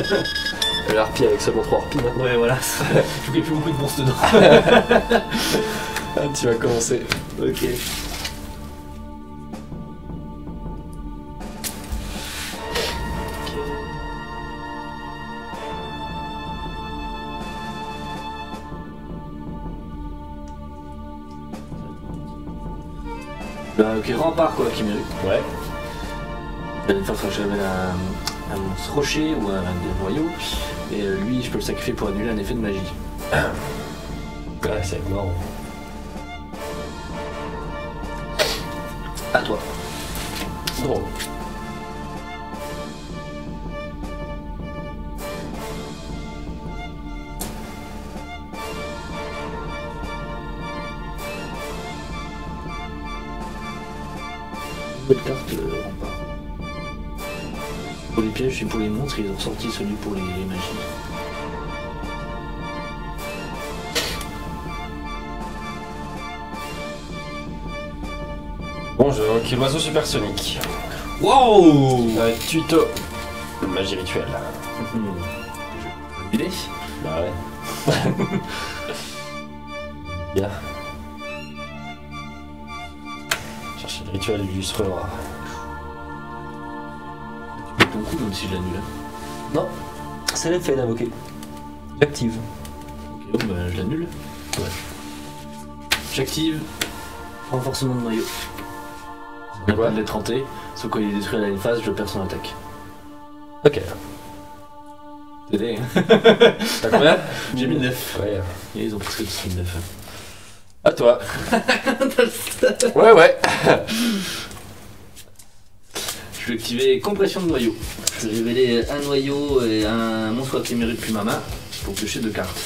L'harpie avec seulement 3 harpies maintenant. Ouais voilà, je trouve qu'il n'y a plus beaucoup de monstres dedans. Ah, tu vas commencer. Ok. Bah ok, rempart quoi, qui mérite. Ouais. La dernière fois, je révèle un monstre rocher ou un noyau, et lui, je peux le sacrifier pour annuler un effet de magie. Ouais, c'est mort. À toi. Bon. Nouvelle carte rempart. Pour les pièges et pour les monstres, ils ont sorti celui pour les magies. Bon, je invoque l'oiseau supersonique. Wow. Tuto. Magie rituelle. Il est. Bah ouais. Bien. Chercher le rituel du lustre noir. Tu mets ton coup même si je l'annule. Non, c'est l'effet d'invoquer. J'active. Ok, bah je l'annule. Ouais. J'active renforcement de noyau. Il Quoi pas de l'être hanté, sauf quand il est détruit à la une phase, je perds son attaque. Ok. T'aider, hein. T'as combien? J'ai mis 9. Ouais. Et ils ont presque tous mis 9. À toi. Ouais. Je vais activer compression de noyau. Je vais révéler un noyau et un monstre éphémère depuis ma main pour piocher 2 cartes.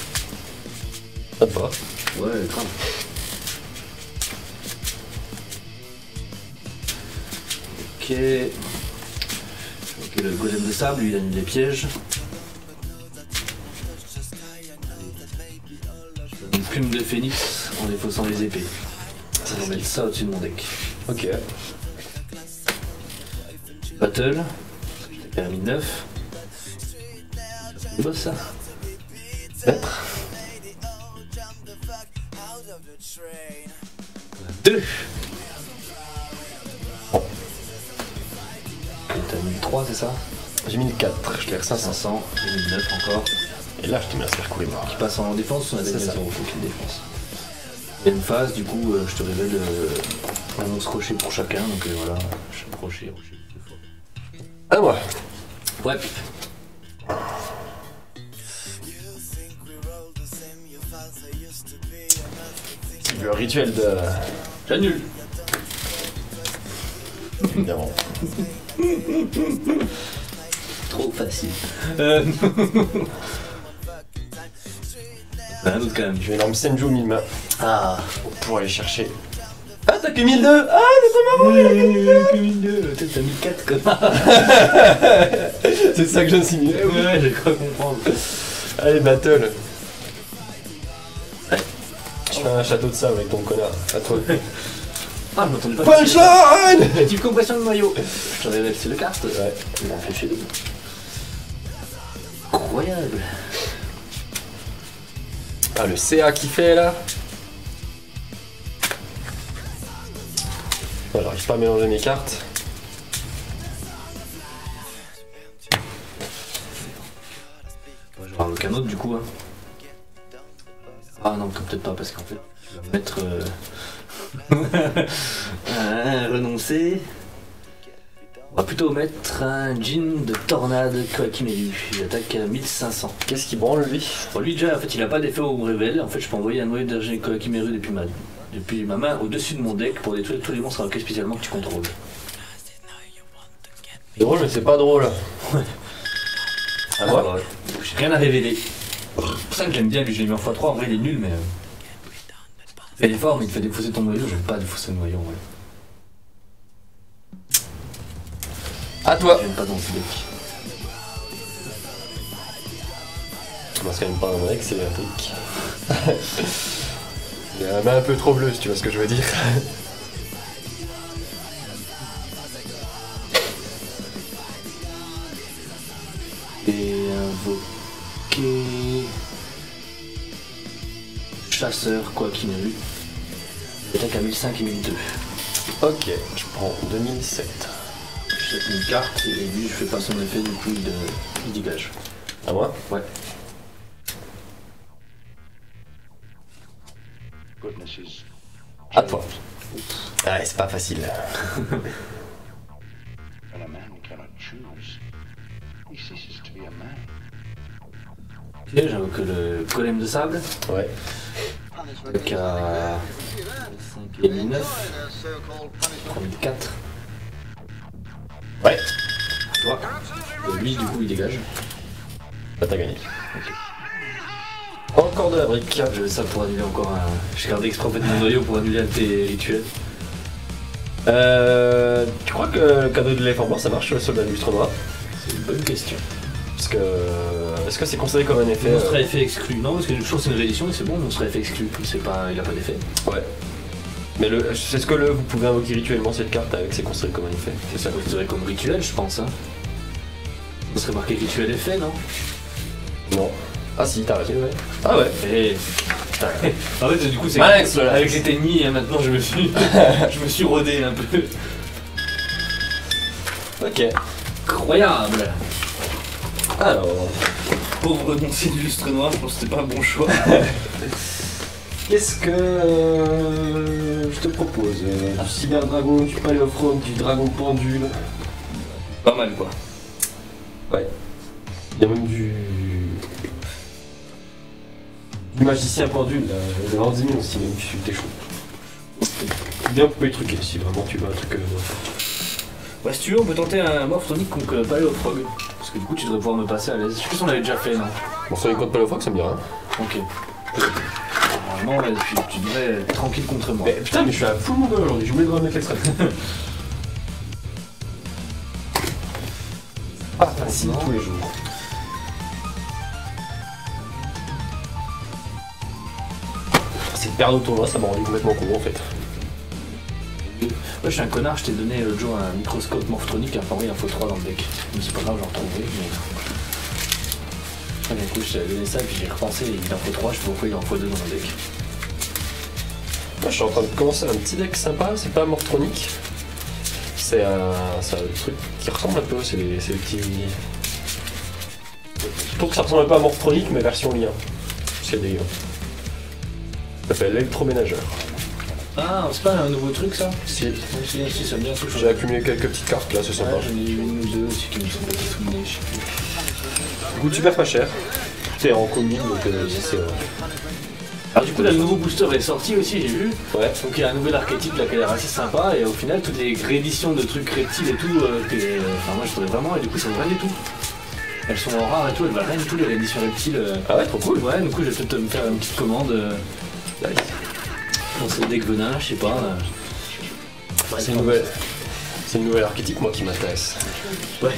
Ça va. Ouais, grave. Ok. Ok, le golem de sable, lui, il annule les pièges. Une plume de phénix en défaussant les épées. On va mettre ça au-dessus de mon deck. Ok. Battle. J'ai mis 9. C'est beau ça. Mettre. 2. T'as mis 3, c'est ça? J'ai mis le 4, je l'ai 500. 500, j'ai mis 9 encore. Et là, je te mets un cercle mort. Qui passe en défense, on a des C'est ça. 0 aucune défense. Il y a une phase, du coup, je te révèle un monstre rocher pour chacun, donc voilà, rocher. À moi. Ouais. Le rituel de. J'annule. Évidemment. Trop facile. Un autre quand même. Je vais énorme Senju 1000 mains Ah. pour aller chercher. Ah, t'as que 1002. Ah, c'est pas marrant. Peut-être t'as mis 4 comme C'est ça que j'insinue. Ouais, j'ai cru comprendre. Allez, battle. Ouais. Je fais un château de sable avec ton connard. À toi. Ah, je m'entendais pas. Punchline. Active compression de noyau. Je te révèle, c'est le carte. Ouais. Il a fait chez nous. Incroyable. Ah, le CA qui fait là. Bon, j'arrive pas à mélanger mes cartes. Je parle aucun autre du coup. Hein. Ah non, peut-être pas parce qu'en fait, tu vas mettre. Renoncer. On va plutôt mettre un jean de tornade Koakimeru. Il attaque à 1500. Qu'est-ce qui branle lui? Bon, lui déjà, en fait, il a pas d'effet au révèle. En fait, je peux envoyer un noyau d'énergie Koakimeru depuis ma main au-dessus de mon deck pour détruire tous les monstres invoqués spécialement que tu contrôles. C'est drôle, mais c'est pas drôle. Ouais. À moi. Ouais. J'ai rien à révéler. C'est pour ça que j'aime bien lui, je l'ai mis en x3. En vrai, il est nul, mais. Il fait l'effort, mais il te fait défausser ton noyau. J'aime pas défausser le noyau, ouais. À toi. J'aime pas dans ce deck. Moi, c'est quand même pas un deck, c'est un truc. Il a la main un peu trop bleue, si tu vois ce que je veux dire. Et invoquer. Chasseur, quoi qu'il n'ait eu. Il attaque à 1005 et 1002. Ok, je prends 2007. Je jette une carte et lui, je fais pas son effet, du coup, il dégage. À moi? Ouais. À toi. Ah, c'est pas facile. And a man cannot choose. He ceases to be a man. Ok, j'invoque le golem de sable. Ouais. Avec à 5 et 1009. 34. Ouais. Toi. Et lui, du coup, il dégage. Bah, t'as gagné. Encore de la brique. Je vais ça pour annuler encore un. J'ai gardé exprès en fait mon noyau pour annuler un de tes rituels. Tu crois que le cadeau de l'éléphant blanc ça marche sur le soldat lustre noir? C'est une bonne question. Parce que. Est-ce que c'est considéré comme un effet Monstre à effet exclu. Non, parce que je trouve que c'est une réédition et c'est bon, monstre à effet exclu. C'est pas, il a pas d'effet. Ouais. Mais est-ce que vous pouvez invoquer rituellement cette carte avec c'est considéré comme un effet? C'est ça considéré comme rituel, je pense. Hein. On serait marqué rituel effet, non? Non. Ah si, t'as raison. Ouais. Ah ouais. Et... en fait, du coup, c'est Alex, là. avec cet ennemi, et maintenant je me suis rodé un peu. Ok. Incroyable. Alors. Pauvre renoncé du lustre noir, je pense que c'était pas un bon choix. Qu'est-ce que je te propose Du cyberdragon, du paléophrogue, du dragon pendule. Pas mal quoi. Ouais. Il y a même du magicien pendule, là, le Landini aussi, même si t'es chaud. Bien, on peut y truquer si vraiment tu veux un truc. Ouais, si tu veux, on peut tenter un morphonique contre paléophrogue. Parce que du coup, tu devrais pouvoir me passer à l'aise. Je sais plus si on l'avait déjà fait, non? Bon, sur les codes paléophrogue, ça me dit rien. Ok. Normalement, ouais, tu devrais être tranquille contre moi. Mais putain, mais je suis à full mongol aujourd'hui, j'ai oublié de remettre l'extrait. Pas facile tous les jours. C'est perdre au tournoi, ça m'a rendu complètement con en fait. Ouais, je suis un connard, je t'ai donné l'autre jour un microscope morphotronique, il a envoyé un x3 dans le deck. Mais c'est pas grave, j'en retrouverai. Mais... du coup, je t'avais donné ça, puis j'ai repensé, il est en x3, je sais pas pourquoi il est en x2 dans le deck. Moi, je suis en train de commencer un petit deck sympa, c'est pas morphronique. C'est un truc qui ressemble un peu, c'est des petits. Je trouve que ça ressemble un peu à morphronique, mais version lien. C'est des liens. Ça s'appelle l'électroménageur. Ah, c'est pas un nouveau truc ça? Si. Si, ça me dit un truc. J'ai accumulé quelques petites cartes là, c'est sympa. Ouais, j'en ai eu une ou deux aussi qui me sont pas souvenus, je sais plus. Du coup, super pas cher. Tout est en commune, donc c'est. Alors du coup là le nouveau booster est sorti aussi, j'ai vu. Ouais. Donc il y a un nouvel archétype là qui a l'air assez sympa et au final toutes les rééditions de trucs reptiles et tout, enfin moi je trouvais vraiment et du coup ça vaut rien du tout. Elles sont en rare et tout, elles valent rien du tout les rééditions reptiles. Ah ouais, trop cool. Ouais, du coup je vais peut-être me faire une petite commande. Dans ce deck venin, je sais pas. C'est une nouvelle archétype moi qui m'intéresse. Ouais.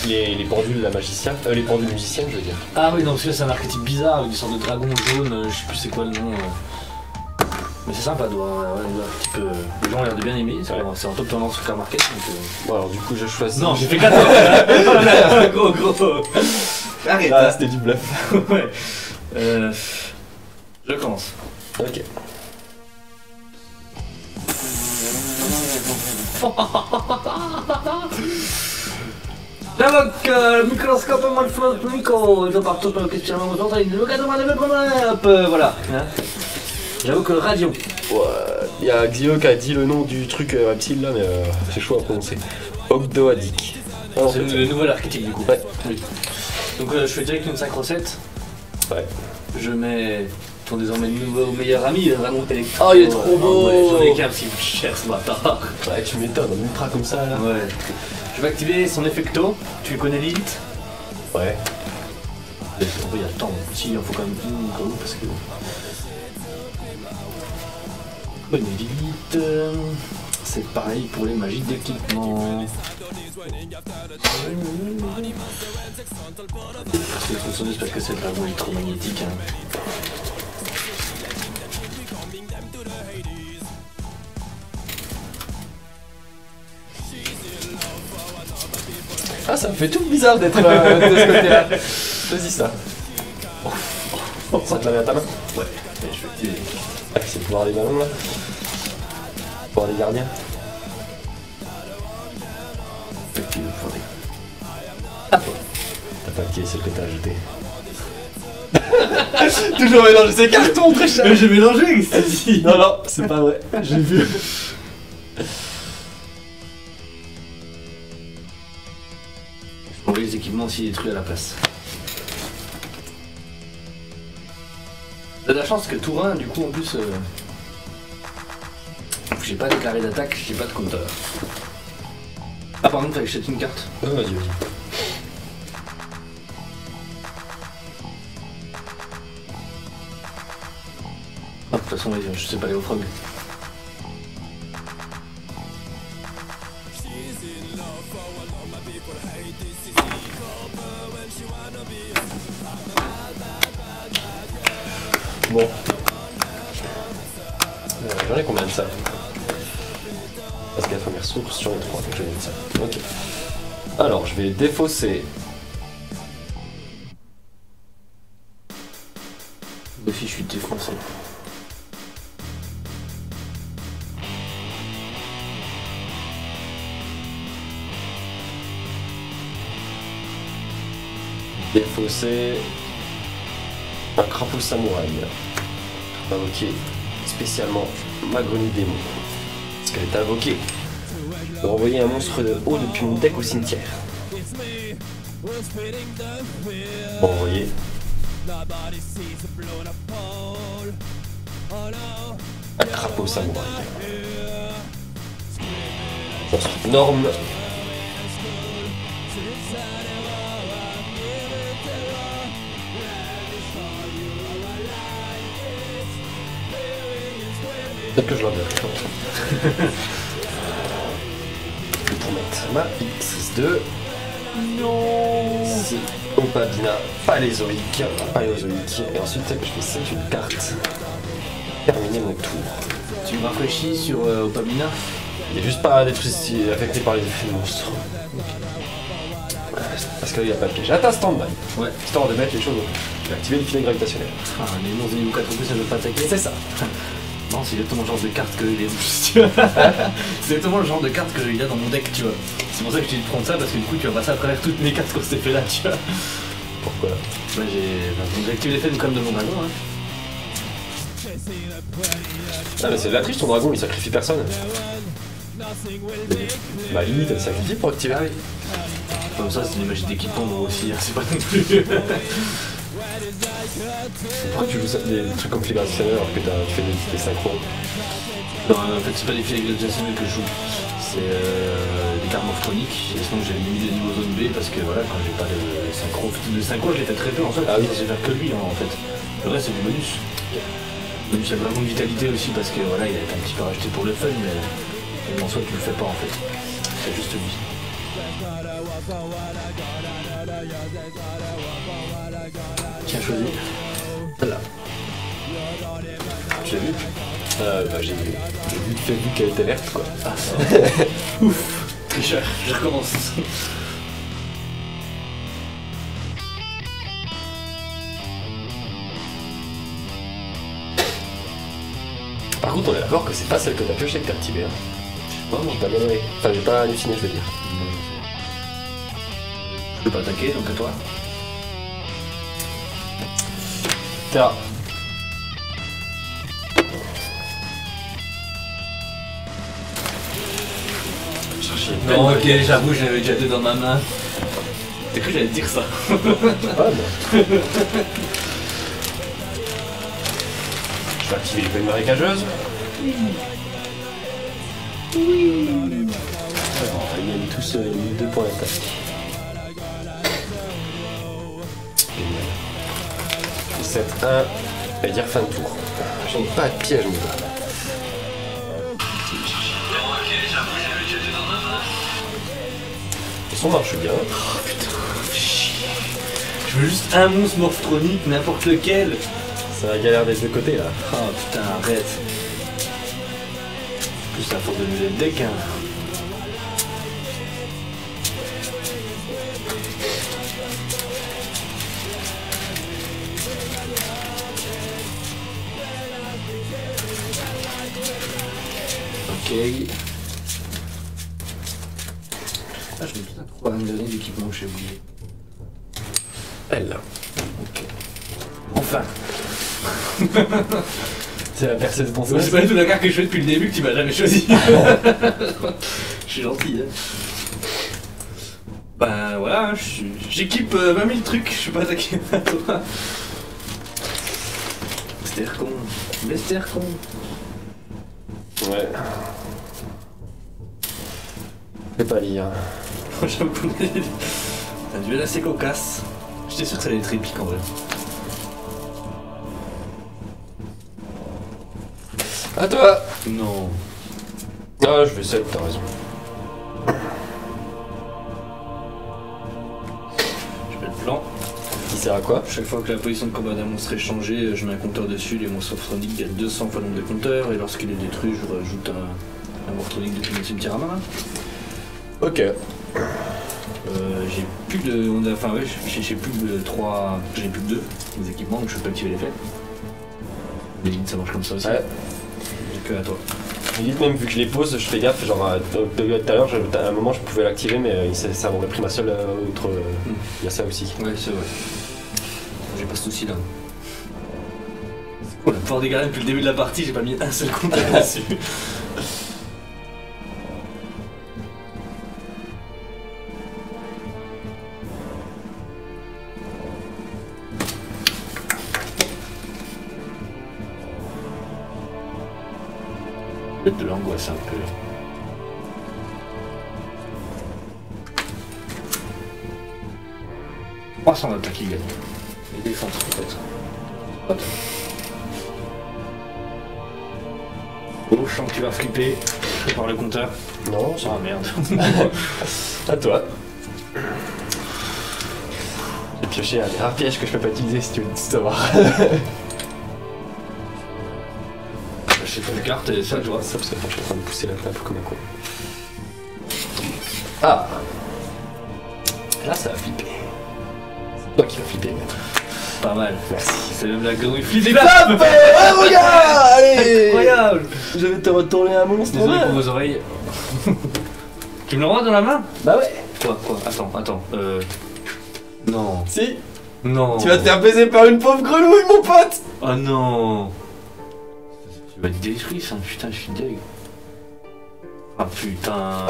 les pendules la magicien, les pendules musiciennes je veux dire. Ah oui, donc celui-là c'est un archétype bizarre avec des sortes de dragons jaunes, je sais plus c'est quoi le nom. Mais c'est sympa, l'archétype, les gens ont l'air de bien aimer, c'est en top tendance sur Car Market donc. Bon alors du coup j'ai choisi. Non, j'ai fait 14. Gros. Arrête. Ah c'était du bluff. Ouais. Je commence. Ok. J'invoque le microscope morphonico, je pars tout le questionnement concentré, le cadre de voilà. J'invoque le radio. Ouais, il y a Xio qui a dit le nom du truc reptile là, mais c'est chaud à prononcer. Ogdoadik. C'est le nouvel archétype du coup. Ouais. Oui. Donc je fais direct une synchro-7. Ouais. Je mets ton désormais nouveau meilleur ami, Dragon Electro. Oh, il est trop beau. Ouais, j'en ai qu'un petit peu cher ce bâtard. Ouais, tu m'étonnes, un ultra comme ça là. Ouais. Je vais activer son effecto. Tu le connais Lilith? Ouais. Il y a le temps. Si, il en faut quand même une au cas où parce que. Bonne Lilith. C'est pareil pour les magies d'équipement. C'est le tronçonneuse parce que c'est le dragon électromagnétique. Hein. Ah, ça me fait tout bizarre d'être de ce côté-là. Vas-y, ça. Ça te la met à ta main? Ouais, je vais activer. C'est pour voir les ballons là. Pour voir les gardiens. Ah, t'as pas activé celle que t'as ajoutée. Toujours mélanger ces cartons, très cher. Mais j'ai mélangé, qu'est-ce que t'as dit? Non, non, c'est pas vrai. J'ai vu. On va les équipements aussi détruits à la place. T'as de la chance que Tourin, du coup, en plus. J'ai pas déclaré d'attaque, j'ai pas de counter. Ah, par contre, t'as acheté une carte. Ouais, vas-y, vas-y. Ah, de toute façon, vas-y, je sais pas aller au frog. Bon. J'en ai combien de ça? Parce qu'à la première source sur les 3, donc je vais mettre ça. Ok. Alors, je vais défausser. Aussi, je suis défoncé. Défausser. Un crapaud samouraï. invoquer spécialement ma grenouille démon. Parce qu'elle est invoquée. De renvoyer un monstre de haut depuis mon deck au cimetière. Bon, envoyé. Un crapaud samouraï. Monstre énorme. Peut-être que je l'enverrai. Pour mettre ma X2. Non. C'est Opabina paléozoïque. Et ensuite, je fais ça une carte. Terminer mon tour. Tu me rafraîchis sur Opabina? Il est juste pas détruit, affecté par les effets de monstres. Parce qu'il n'y a pas de piège. Attends, stand-by. Ouais. Histoire de mettre les choses au plus. Je vais activer le filet gravitationnel. Ah, les monstres de niveau 4 en plus, ça ne veut pas attaquer. C'est ça. Non, c'est exactement le genre de carte que les c'est exactement le genre de carte qu'il y a dans mon deck, tu vois. C'est pour ça que je t'ai dit de prendre ça, parce que du coup, tu vas passer à travers toutes mes cartes sur cet effet-là, tu vois. Pourquoi? Ouais, j'ai activé l'effet comme de mon dragon, hein. Ah, mais c'est de la triche ton dragon, il sacrifie personne. Bah, limite, elle sacrifie pour activer. Ah oui. Comme ça, c'est des magies d'équipement aussi, hein, c'est pas non plus. Pourquoi tu joues ça, des trucs comme filet gravitationnel alors que tu fais des synchros? Non, en fait, c'est pas des filets gravitationnels que je joue, c'est des cartes morphoniques. Et sinon, j'ai mis des niveaux zone B parce que voilà, quand j'ai pas de synchro. De synchro, je l'ai fait très peu en fait. Ah oui. Je vais faire que lui en fait. Le reste, c'est du bonus. Le bonus, il y a vraiment de vitalité aussi parce que voilà, il a été un petit peu racheté pour le fun, mais en soi, tu le fais pas en fait. C'est juste lui. Tiens, choisi. Voilà. Tu l'as vu? Bah j'ai vu qu'elle était verte quoi. Ah, ouf, tricheur, je recommence. Par contre on est d'accord que c'est pas celle que t'as pioché que t'as activée. Hein. Bon, J'ai pas galéré. Enfin j'ai pas halluciné je veux dire. je peux pas attaquer, donc à toi. Terra. Non, ok, j'avoue, j'avais déjà deux dans ma main. T'as cru que j'allais te dire ça? Ah bon. Je vais activer les peines marécageuses. Alors, ils gagnent tous 2 points d'attaque. Génial. 7-1, et dire fin de tour. J'ai pas de piège, mon gars. Ils sont marche bien. Oh putain, je veux juste un monstre morphronique, n'importe lequel. Ça va galère des deux côtés là. Oh putain, arrête. En plus, c'est à force de mieux le deck, hein. Ok. Ah, je vais peut-être trouver un dernier d'équipement que j'ai oublié. Elle là. Ok. Enfin. C'est la percée de ton C'est pas du tout la carte que je fais depuis le début que tu m'as jamais choisi. Je suis gentil, hein. Ben voilà, j'équipe 20 000 trucs, je suis pas attaqué à toi. Bestercon. Bestercon. Ouais. Je vais pas lire. J'avoue, un duel assez cocasse. J'étais sûr que ça allait être épique en vrai. À toi. Non. Ah, je vais seul, t'as raison. Je fais le plan. Il sert à quoi? Chaque fois que la position de combat d'un monstre est changée, je mets un compteur dessus. Les monstres morphroniques gagnent 200 fois le nombre de compteurs. Et lorsqu'il est détruit, je rajoute un morphronique depuis mon cimetière à main. Ok. J'ai plus de. Enfin, ouais, j'ai plus de 3. J'ai plus que 2 des équipements, donc je peux pas activer l'effet. Mais ça marche comme ça aussi. Ouais. Donc à toi. Limite même vu que je les pose, je fais gaffe, genre tout à l'heure, à un moment je pouvais l'activer mais ça m'aurait pris ma seule autre. Il y a ça aussi. Ouais, c'est vrai. J'ai pas ce souci là. C'est La porte des gardiens depuis le début de la partie, j'ai pas mis un seul contact dessus. De l'angoisse un peu. « 300 d'attaque qui gagne. Et défense peut-être. Attends. Oh, je sens que tu vas flipper. Je prépare le compteur. Non, Ah merde. à toi. J'ai pioché un des rares pièges que je peux pas utiliser si tu veux tout savoir. J'ai pas de carte et ça, je vois. Ça, parce que je suis en train de pousser la table comme un con. Ah. Là, ça va flipper. C'est toi qui vas flipper, même. Pas mal. Merci. C'est même la grenouille flip. Ah, regarde. Allez. Incroyable. Je vais te retourner un monstre. Désolé pour vos oreilles. Tu me le rends dans la main? Bah ouais. Quoi? Attends. Non. Si. Non. Tu vas te faire baiser par une pauvre grenouille, mon pote. Oh non. Tu vas être détruit, ça. Putain, je suis deg. Ah putain.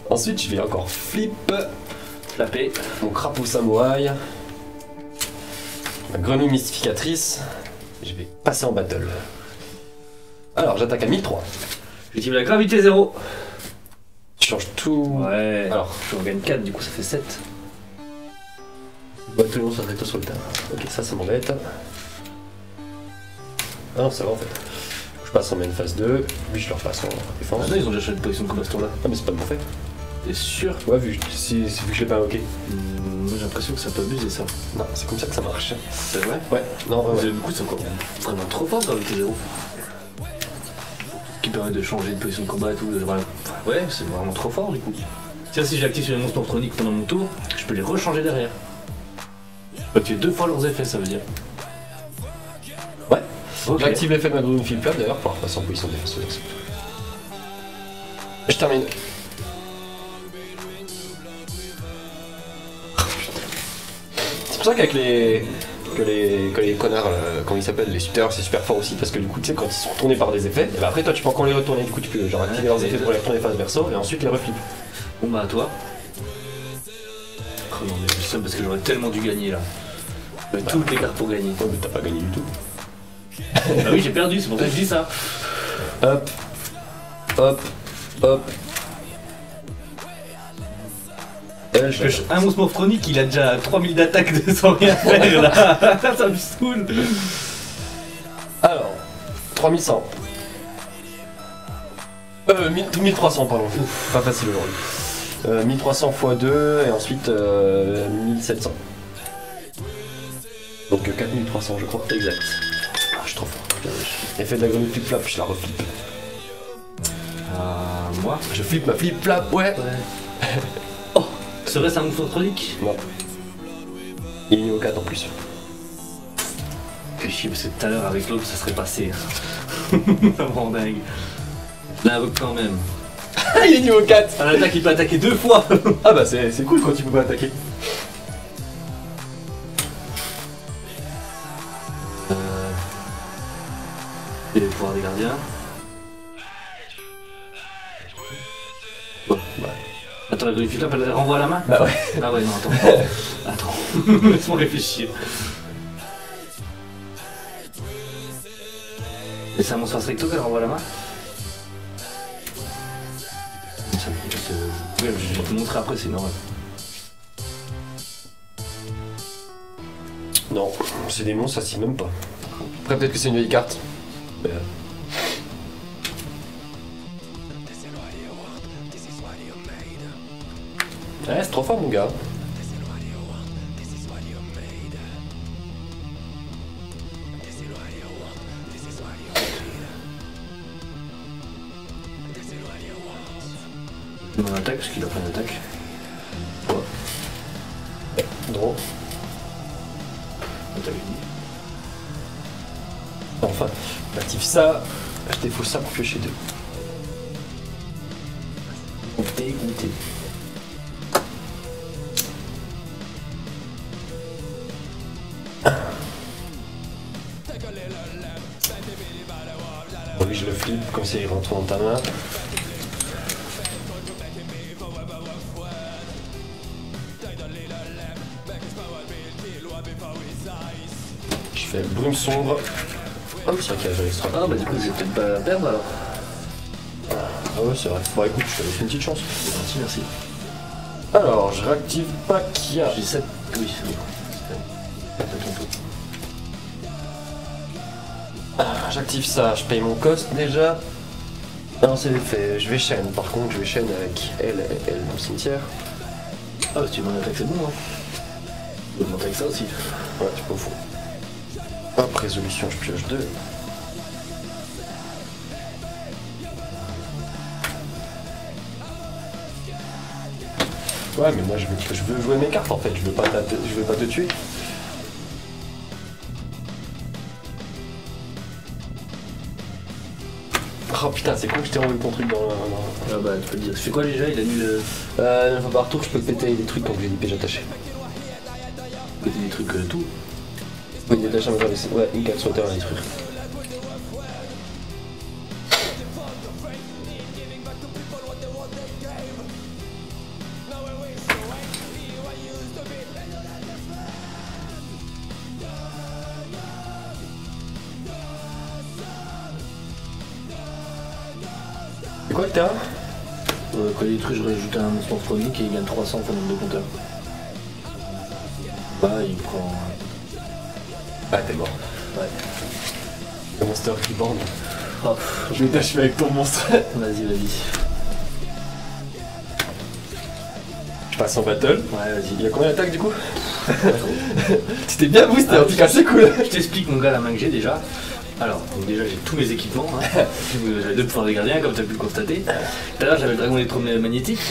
Ensuite, je vais encore flip Flapper. mon crapaud samouraï, ma grenouille mystificatrice. Je vais passer en battle. Alors, j'attaque à 1003. J'utilise la gravité 0. Je change tout. Ouais. Alors, je regagne 4, du coup ça fait 7. battle on s'arrête sur le terrain. Ok, ça m'embête. Ah non, ça va en fait. Je passe en main phase 2, lui je leur passe en défense. Ah non, ils ont déjà changé de position de combat ce tour-là. Ah mais c'est pas de mon fait. T'es sûr? Ouais, vu que je l'ai pas invoqué. Moi j'ai l'impression que ça peut abuser ça. Non, c'est comme ça que ça marche. C'est vrai? Ouais, non, ouais. Du coup c'est encore vraiment trop fort gravité 0. Qui permet de changer de position de combat et tout. Ouais, c'est vraiment trop fort du coup. Tiens, si j'active sur les monstres orthroniques pendant mon tour, je peux les rechanger derrière. Je peux activer 2 fois leurs effets, ça veut dire. Ouais. Ok. J'active l'effet de ma grenouille flip flap d'ailleurs pour passer en position de défense. Je termine. C'est pour ça qu'avec que les connards, comment ils s'appellent, les supérieurs, c'est super fort aussi parce que du coup, tu sais, quand ils sont retournés par des effets, et ben après toi tu peux encore les retourner. Du coup, tu peux genre activer leurs effets pour les retourner face verso et ensuite les reflip. Bon bah à toi. Oh non mais je sais parce que j'aurais tellement dû gagner là. J'avais toutes les cartes pour gagner. Ouais, mais t'as pas gagné du tout. Bah oui j'ai perdu, c'est pour ça que je dis ça. Hop, hop, hop. Je pioche un monstre morphronique, il a déjà 3000 d'attaque sans rien faire là. Ça me saoule. Alors, 3100. 1300, pardon. Ouf, pas facile aujourd'hui. 1300 x 2 et ensuite 1700. Donc 4300, je crois. Exact. Ah, je suis trop fort. Effet de la grenouille flip-flap, je la reflip. Moi Je flippe ma flip-flap, ouais. Oh, serait-ce un monstre orthronique? Non. Il est niveau 4 en plus. Que chier, parce que tout à l'heure avec l'autre ça serait passé. Vraiment dingue. Je l'invoque quand même. Ah, il est niveau 4. Un attaque il peut attaquer 2 fois. Ah bah c'est cool quand tu peux pas attaquer. Et les pouvoirs des gardiens. Bon, bah. Attends, la grenouille flip-flap, elle renvoie la main? Bah ouais. Ah ouais, non, attends. Attends, laisse-moi réfléchir. Et c'est un monstre face recto qu'elle renvoie la main? Ouais, je vais te montrer après, c'est normal. Non, c'est des monstres, ça s'y même pas. Après peut-être que c'est une vieille carte. Mais, ouais, c'est trop fort mon gars. Je m'en attaque parce qu'il a plein d'attaques. Drôle. Attaque. Enfin, j'active ça, je défausse ça pour piocher 2. Dégoûté. puis je le flippe comme ça il rentre dans ta main. Je fais brume sombre. Ah oui, c'est vrai qu'il y a l'extra. Ah bah du coup je vais peut-être pas perdre alors. Ah ouais, c'est vrai. Bon écoute, je te laisse une petite chance. C'est gentil, merci. Alors, je réactive Pakia. J'ai 7. Oui, c'est bon. Pas ton tour. Ah, j'active ça, je paye mon cost déjà. Non, c'est fait. Je vais chaîne. Par contre, je vais chaîne avec elle et elle dans le cimetière. Ah bah si tu veux mon attaque c'est bon hein. Je peux monter avec ça aussi. Ouais, c'est pas faux. Hop, résolution, je pioche 2. Ouais, mais moi je veux jouer mes cartes en fait, je veux pas te tuer. Oh putain, c'est con que je t'ai renvoyé ton truc dans la... Ah bah tu peux le dire. Je fais quoi déjà? Il annule Une fois par tour, je peux péter des trucs quand j'ai des pièges attachés. des trucs tout. Oui, détacher un moteur d'essai. Ouais, une carte sauteur à détruire. C'est quoi le terrain? Quand il détruit, je rajoute un monstre chronique et il gagne 300 pour le nombre de compteurs. Bah il prend... Ah, t'es mort. Ouais. Le monster qui bande. Hop. Je vais t'achever avec ton monstre. Vas-y, vas-y. Je passe en battle. Ouais, vas-y. Il y a combien d'attaques du coup? Tu t'es bien boosté, en tout cas c'est cool. Je t'explique mon gars la main que j'ai déjà. Alors, donc déjà j'ai tous mes équipements. Hein. J'avais 2 pouvoirs des gardiens comme tu as pu le constater. Tout à l'heure j'avais le dragon électromagnétique.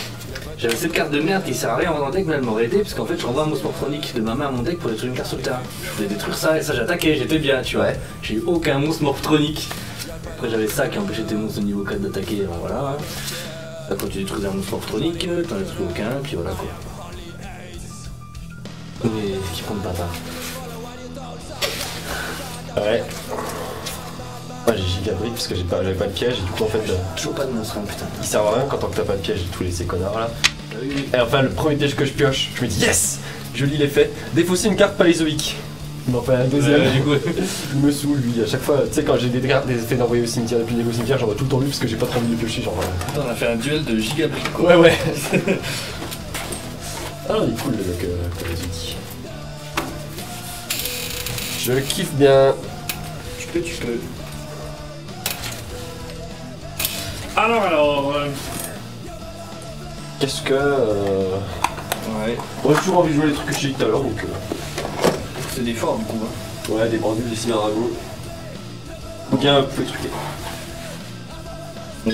J'avais cette carte de merde qui sert à rien en deck, mais elle m'aurait aidé parce qu'en fait je renvoie un monstre morphronique de ma main à mon deck pour détruire une carte sur le terrain. Je voulais détruire ça et ça j'attaquais, j'étais bien, tu vois. Ouais. J'ai eu aucun monstre morphronique. Après j'avais ça qui empêchait tes monstres de niveau 4 d'attaquer, alors voilà. Là, quand tu détruisais un monstre morphronique, t'en détruis aucun, puis voilà quoi. Mais qui prend de bâtard. Ouais. Moi j'ai gigabrick parce que j'avais pas de piège et du coup en fait Toujours pas de monstre, hein, putain. il sert à rien quand t'as pas de piège et tous ces connards là. Ah oui. Et enfin le premier piège que je pioche, je me dis yes, je lis l'effet, défausser une carte palézoïque. Il m'en fait un deuxième. Du coup. Il me saoule lui à chaque fois, tu sais quand j'ai des cartes des effets d'envoyer au cimetière depuis les au cimetière, j'en vois tout le temps lui parce que j'ai pas trop envie de piocher genre. On a fait un duel de gigabrick quoi. Ouais. Ah il est cool le mec palézoïque. Je kiffe bien. Tu peux. Alors, Qu'est-ce que. Ouais. Moi j'ai toujours envie de jouer les trucs que j'ai dit tout à l'heure donc. C'est des forts du coup. Hein. Ouais, des pendules, des cimaragots. Ou bien un peu truqué. Vous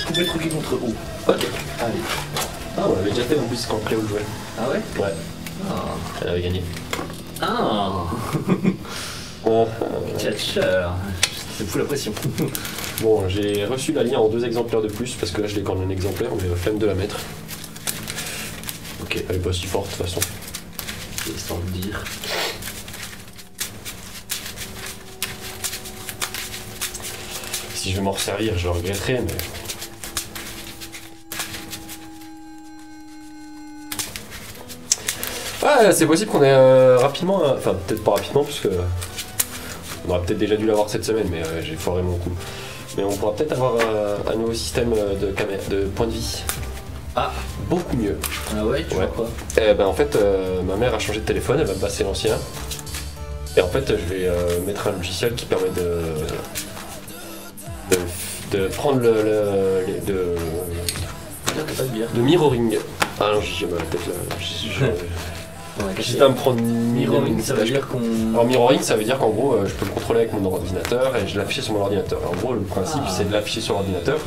pouvez truquer contre haut. Ok, allez. Ah, on l'avait déjà fait en plus quand Cléo jouait. Ah ouais? Ouais, Ah. elle avait gagné. Ah. Bon, Catcheur. C'est fou la pression. bon, j'ai reçu la ligne en 2 exemplaires de plus parce que là je l'ai qu'en un exemplaire, mais flemme de la mettre. Ok, elle est pas si forte de toute façon. Histoire de dire. Si je vais m'en resservir, je le regretterai, mais. Ah, c'est possible qu'on ait rapidement, enfin peut-être pas rapidement, parce que on aurait peut-être déjà dû l'avoir cette semaine, mais j'ai foiré mon coup. Mais on pourra peut-être avoir un nouveau système de points de vie. Ah. Beaucoup mieux. Ah ouais, tu vois Ouais. quoi? Ben, en fait, ma mère a changé de téléphone, elle va me passer l'ancien. Et en fait, je vais mettre un logiciel qui permet de prendre de Là, t'as pas de bière. mirroring. Ah non, j'ai mal à la tête là. J'hésite à me prendre Mirroring, ça veut dire qu'on. Alors mirroring, ça veut dire qu'en gros, je peux le contrôler avec mon ordinateur et je l'affiche sur mon ordinateur. En gros, le principe, c'est de l'afficher sur l'ordinateur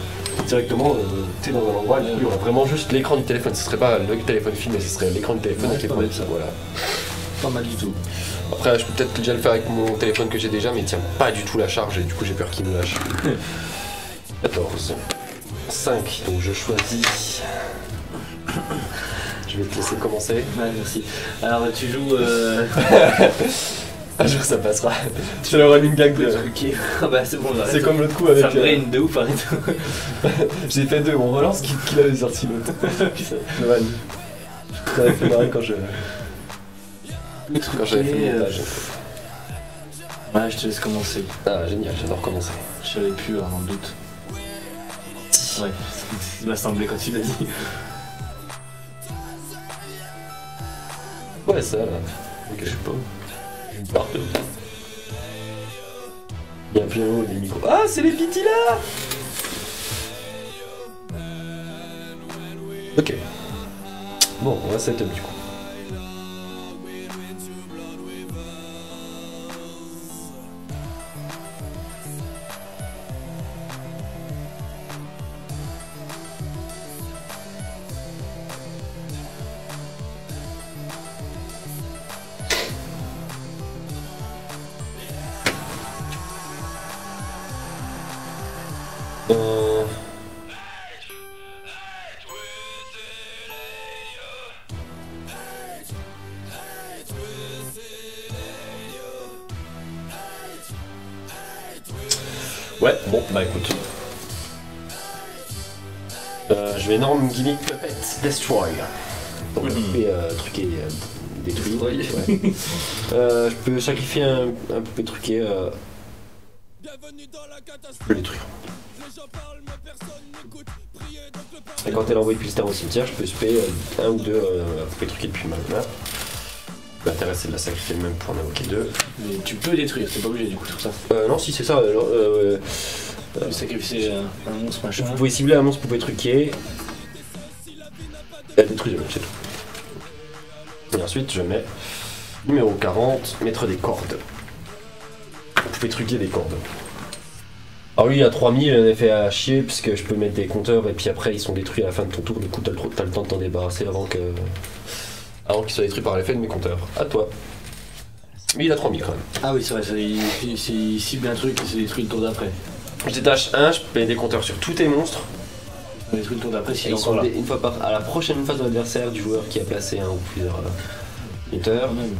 directement, tu sais, dans un endroit, et du coup, il y aura vraiment juste l'écran du téléphone. Ce serait pas le téléphone filmé, ce serait l'écran du téléphone Ouais, avec les pas points de mal, vie, ça. voilà. Pas mal du tout. Après, je peux peut-être déjà le faire avec mon téléphone que j'ai déjà, mais il tient pas du tout la charge et du coup, j'ai peur qu'il me lâche. 14. 5, donc je choisis. Je vais te laisser commencer. Ouais, merci. Alors, tu joues. Un jour ça passera. C'est le running gag de. Ok, ah bah c'est bon, C'est comme l'autre coup avec. Ça brain de ouf, arrête. J'ai fait deux, on relance qu'il avait sorti l'autre. Le van. Ça m'a fait marrer quand je. Quand j'avais fait le montage. Ouais, je te laisse commencer. Ah, génial, j'adore commencer. Je savais plus, dans le doute. Ouais, il m'a semblé quand tu l'as dit. Ouais, ça là. Ok, Je sais pas. Partout. Il y a un piano, des micros. Ah, c'est les Pity là. Ok. Bon, on va setup du coup. Ouais, bon, bah écoute. Je vais énorme gimmick Puppet Destroy. Donc, je peux truquer, détruire. Ouais. Je peux sacrifier un poupée truqué. Je peux détruire. Et quand elle envoie depuis le star au cimetière, je peux spé un ou deux poupées truquées depuis ma main. L'intérêt c'est de la sacrifier même pour en invoquer deux. Mais tu peux détruire, c'est pas obligé du coup tout ça. Non, si c'est ça. Tu peux sacrifier un monstre machin. Vous pouvez cibler un monstre poupée truqué. Et détruire, c'est tout. Et ensuite je mets numéro 40, mettre des cordes. Vous pouvez truquer des cordes. Alors lui à 3000 en effet à chier puisque je peux mettre des compteurs et puis après ils sont détruits à la fin de ton tour, du coup t'as le temps de t'en débarrasser avant qu'ils soient détruits par l'effet de mes compteurs. À toi. Mais il a 3000 quand même. Ah oui c'est vrai, il cible un truc et c'est détruit le tour d'après. Je détache un, je mets des compteurs sur tous tes monstres. On détruit le tour d'après Et s'il est ils sont encore là. une fois à la prochaine phase de l'adversaire du joueur qui a placé un ou plusieurs compteurs. Quand même.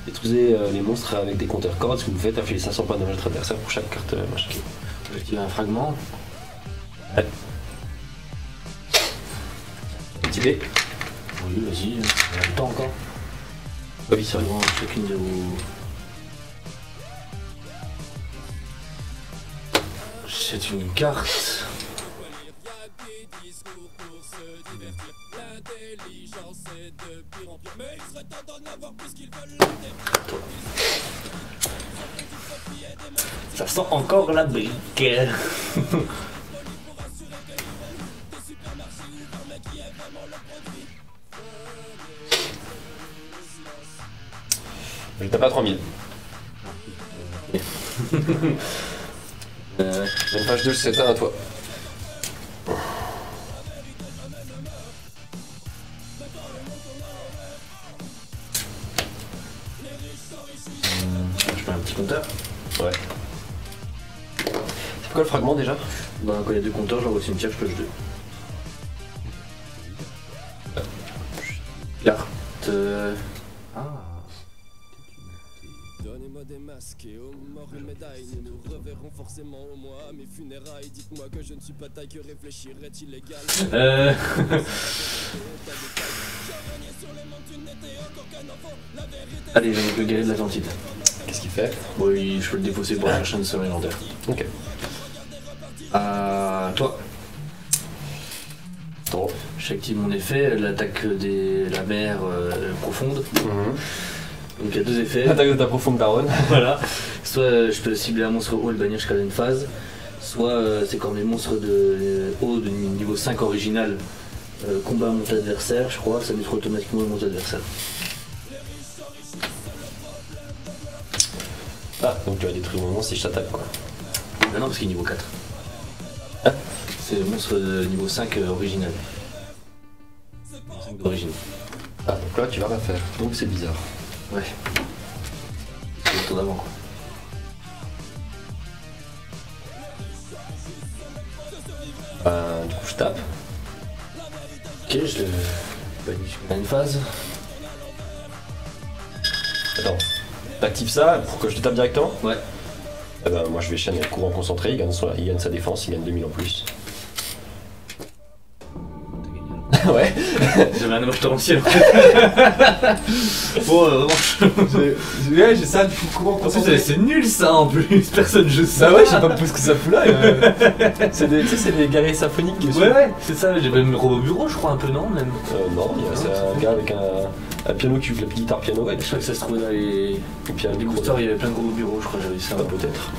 Détruisez les monstres avec des compteurs cordes, ce que vous faites infliger 500 points de damage à votre adversaire pour chaque carte machin. Je vais tirer un fragment. Ouais. Petite idée. Oui vas-y, on a le temps encore. Bah oui, c'est vrai. Devant chacune de vos... C'est une carte. Ça sent encore la brique. Je tape à 3000. Une page 2, c'est un à toi. Je mets un petit compteur. Ouais. C'est quoi le fragment déjà? Bah, quand il y a deux compteurs, j'envoie au cimetière, je pioche deux. Carte. Ah. Donnez-moi des masques et aux morts une médaille. Nous nous reverrons forcément au mois à mes funérailles. Dites-moi que je ne suis pas taille, que réfléchir est illégal. Allez, j'ai le guerrier de l'Atlantide. Qu'est-ce qu'il fait? Bon, je peux le défausser pour la prochaine semaine légendaire. Ok. Toi. Trop. J'active mon effet, l'attaque de la mer profonde. Donc il y a deux effets. Attaque de ta profonde daronne. Voilà. Soit je peux cibler un monstre haut et le bannir jusqu'à une phase. Soit c'est quand mes monstres de haut de niveau 5 original combat mon adversaire, je crois, ça détruit automatiquement mon adversaire. Ah, donc tu vas détruire mon monstre si je t'attaque quoi. Ah non, parce qu'il est niveau 4. Hein? C'est le monstre de niveau 5 original. 5 d'origine. Ah, donc là tu vas rien faire. Donc c'est bizarre. Ouais. C'est le tour d'avant quoi. Du coup je tape. Ok, je le bannis jusqu'à une phase. Attends. T'actives ça pour que je te tape directement? Ouais. Eh ben, moi je vais chaîner courant concentré, il gagne sa défense, il gagne 2000 en plus. Ouais. J'avais un dommage torrentiel. Bon, revanche. Ouais, j'ai ça du coup courant En plus, c'est nul ça en plus. Personne joue ça. Bah ouais, je sais pas plus ce que ça fout là. C'est des, tu sais, c'est des guerriers symphoniques dessus. Ouais, c'est ça. J'ai même Robot Bureau, je crois, un peu, non même. Non, c'est un gars avec un piano qui joue la guitare piano. Ouais, Je crois que ça se trouvait dans les. et puis un Les micro. boosters, il y avait plein de Robot Bureau, je crois que j'avais ça. Ah, peut-être.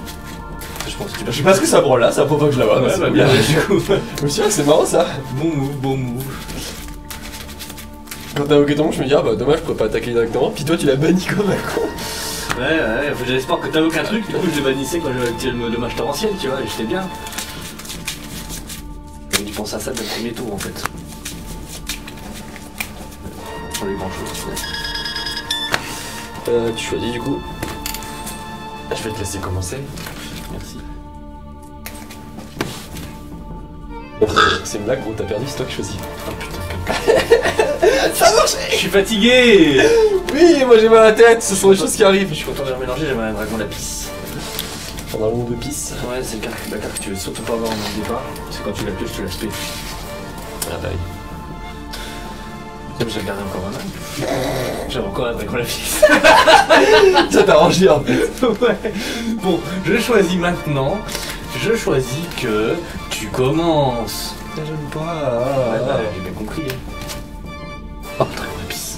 Je pense que Je sais pas ce que ça branle là, c'est la première fois que je la vois. mais Ouais, c'est bah bien. bien, du coup. Je me suis dit, ah, c'est marrant ça. Bon move, bon move. Quand t'as invoqué ton nom, je me dis, ah bah dommage, je pourrais pas attaquer directement. Puis toi, tu l'as banni comme un con. Ouais, j'avais espoir que t'invoques un truc, du coup je le bannissais quand j'avais activé le dommage torrentiel, tu vois, et j'étais bien. J'avais dû penser à ça dès le premier tour en fait. Pour les grand chose. Tu choisis du coup. Je vais te laisser commencer. Merci. C'est une blague, gros, t'as perdu, c'est toi qui choisis. Oh putain, Ça marche. je suis fatigué. Oui, moi j'ai mal à la tête, ce sont des choses qui arrivent. Je suis content de remélanger, j'avais un dragon lapis. Pendant le monde de pisse. Ouais, c'est la carte que tu veux surtout pas avoir au départ. C'est quand tu la pioches, tu la spé. Ah bah oui. J'ai regardé encore un an. J'avais encore un dragon lapis. Ça t'a arrangé en fait. Ouais. Bon, je choisis maintenant. Je choisis que tu commences. J'aime pas. Ouais, bah, j'ai bien compris. Hein. Oh, dragon lapis.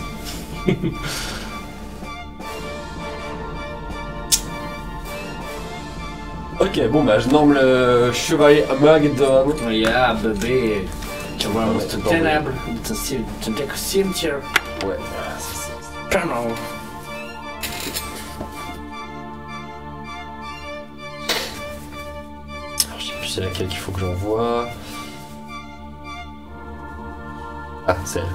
Ok, bon bah je norme le chevalier Armageddon. Yeah, bébé. Tu vois, Ouais, c'est c'est un pas ténèbre. C'est un cimetière. Ouais. Tunnel. Alors, je sais plus c'est laquelle qu'il faut que j'envoie. Ah, c'est elle.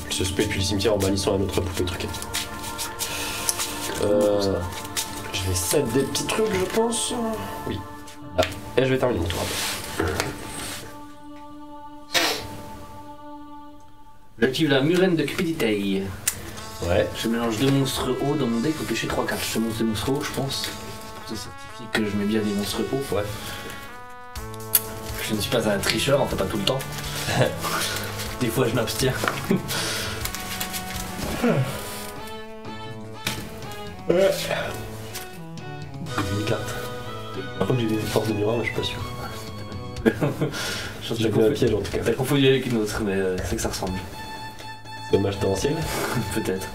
Le suspect puis le cimetière en bannissant un autre poupée truquée. Je vais set des petits trucs, je pense. Oui. Ah, et je vais terminer mon tour. J'active la murène de cupidité. Ouais. Je mélange deux monstres hauts dans mon deck pour pêcher 3 cartes. Je monte des monstres hauts, je pense. Ça certifie que je mets bien des monstres hauts. Ouais. Je ne suis pas un tricheur, enfin pas tout le temps. Des fois je m'abstiens. Ouais. J'ai 10 cartes. Par contre, j'ai des forces de miroir, mais je suis pas sûr. J'ai connu un piège en tout cas. T'as confondu avec une autre, mais c'est que ça ressemble. C'est dommage torrentiel. Peut-être.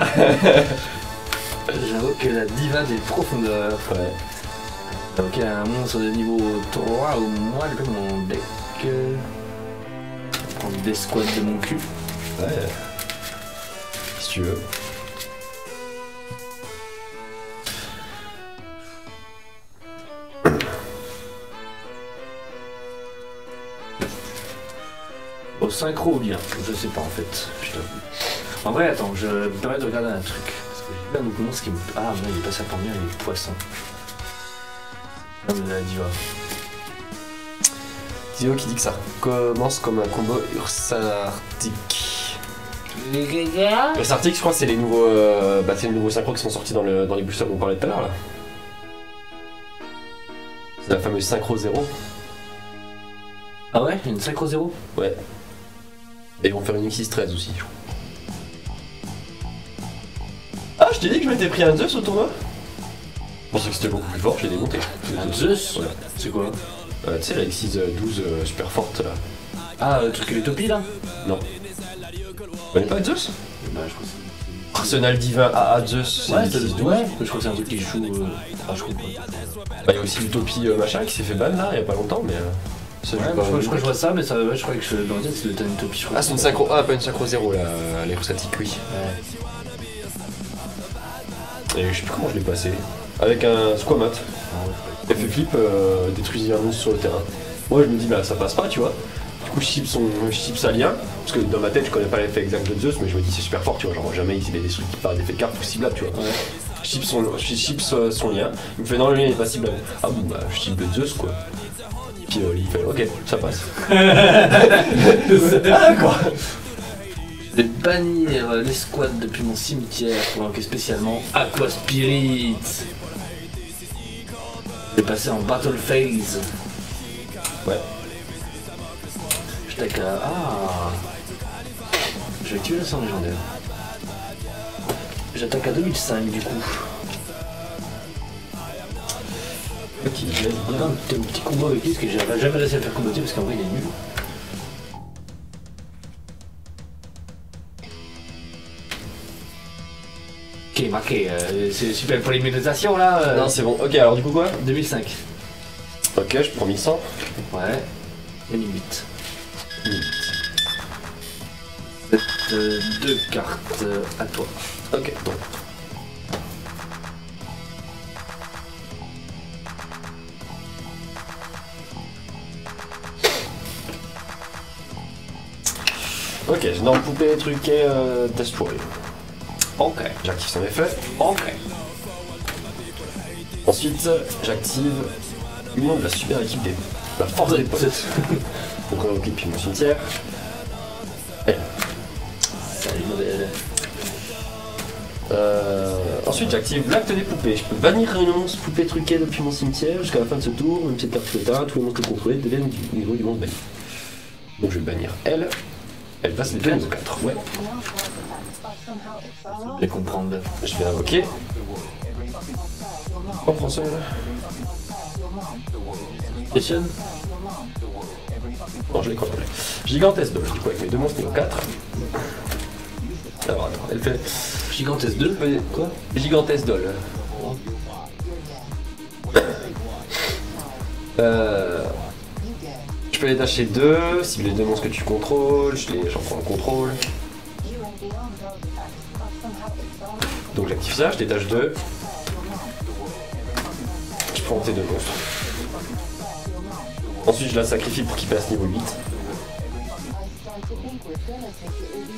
J'avoue que la diva des profondeurs. Ouais. Ok, un monstre de niveau 3 ou moins, je peux mon deck. Prendre des squats de mon cul. Ouais. Si tu veux. Au synchro ou bien, je sais pas en fait, je t'avoue. En vrai, attends, je me permets de regarder un truc. Parce que j'ai plein d'autres monstres qui me. Ah, mais il est pas serpent bien, il est poisson. Comme la diva. Zio qui dit que ça commence comme un combo Ursarctic. Ursarctic, je crois que c'est les nouveaux, c'est les nouveaux synchros qui sont sortis dans les boosters qu'on parlait tout à l'heure là. C'est la fameuse synchro 0. Ah ouais, une synchro 0. Ouais. Et ils vont faire une X6-13 aussi, je crois. Ah, je t'ai dit que je m'étais pris un Zeus au tournoi. Je pensais que c'était beaucoup plus fort, j'ai démonté. Un Zeus. Ouais. C'est quoi? Tu sais, la X6-12 super forte là. Ah, le truc l'utopie là? Non. Tu connais pas Zeus? Bah, je crois que c'est. Arsenal divin AA Zeus, c'est Ouais, une c'est X6-12. ouais, je crois que c'est un truc qui joue. Ah, je comprends. Bah, il y a aussi l'utopie machin qui s'est fait ban là, il y a pas longtemps, mais. Ça, Ouais, joue je pas crois que je vois ça, mais ça, ouais, je crois que dans le tête, c'est une utopie. Je crois. Ah, c'est une synchro. Ah, pas une synchro 0 là, les Russatiques, oui. Ouais. Et je sais plus comment je l'ai passé. Avec un Squamat. Ah, Effet flip, détruisir un monstre sur le terrain. Moi je me dis, bah ça passe pas, tu vois. Du coup, je cible sa lien. Parce que dans ma tête, je connais pas l'effet exact de Zeus, mais je me dis, c'est super fort, tu vois. Genre, jamais il est des trucs qui parlent d'effet de carte ou ciblable, tu vois. Ouais. Je cible son lien. Il me fait, non, le lien il est pas ciblable. Ah bon, bah je cible Zeus, quoi. Puis il fait ok, ça passe. Ah quoi. Je vais bannir l'escouade depuis mon cimetière pour invoquer spécialement Aqua Spirit. Je vais passer en Battle Phase. Ouais. J'attaque à... Ah. Je vais tuer le sang légendaire. J'attaque à 2005 du coup. Ok, Il y a un petit combo avec lui parce que j'avais jamais réussi à le faire comboter parce qu'en vrai il est nul. Ok, marqué, c'est super pour l'immunisation là. Non, c'est bon. Ok, alors du coup quoi? 2005. Ok, je prends 1100. Ouais. Et 1008. 2 cartes à toi. Ok, bon. Ok, j'ai dans le poupée truqué destroy. Ok. J'active son effet. Ok. Ensuite, j'active l'union de la super équipe des... la force des potes. Donc on occupe mon cimetière. Elle. Salut modèle. Ensuite, j'active l'acte des poupées. Je peux bannir un monstre poupée truqué depuis mon cimetière jusqu'à la fin de ce tour. Même cette carte sur le terrain, tous les monstres contrôlés deviennent du niveau du monstre banni. Donc je vais bannir elle. Elle passe les 2 niveaux 4. Ouais. Je vais comprendre. Je vais invoquer. Oh, François là. Question. Non, je l'ai contrôlé. Gigantesque Doll, du coup, avec mes 2 monstres niveau 4. Alors attends, elle fait. Gigantesque 2. Quoi? Gigantesque Doll. Je peux les dasher 2, si les 2 monstres que tu contrôles, j'en prends le contrôle. Donc j'active ça, je détache 2. Je prends tes 2 monstres. Ensuite je la sacrifie pour qu'il passe niveau 8.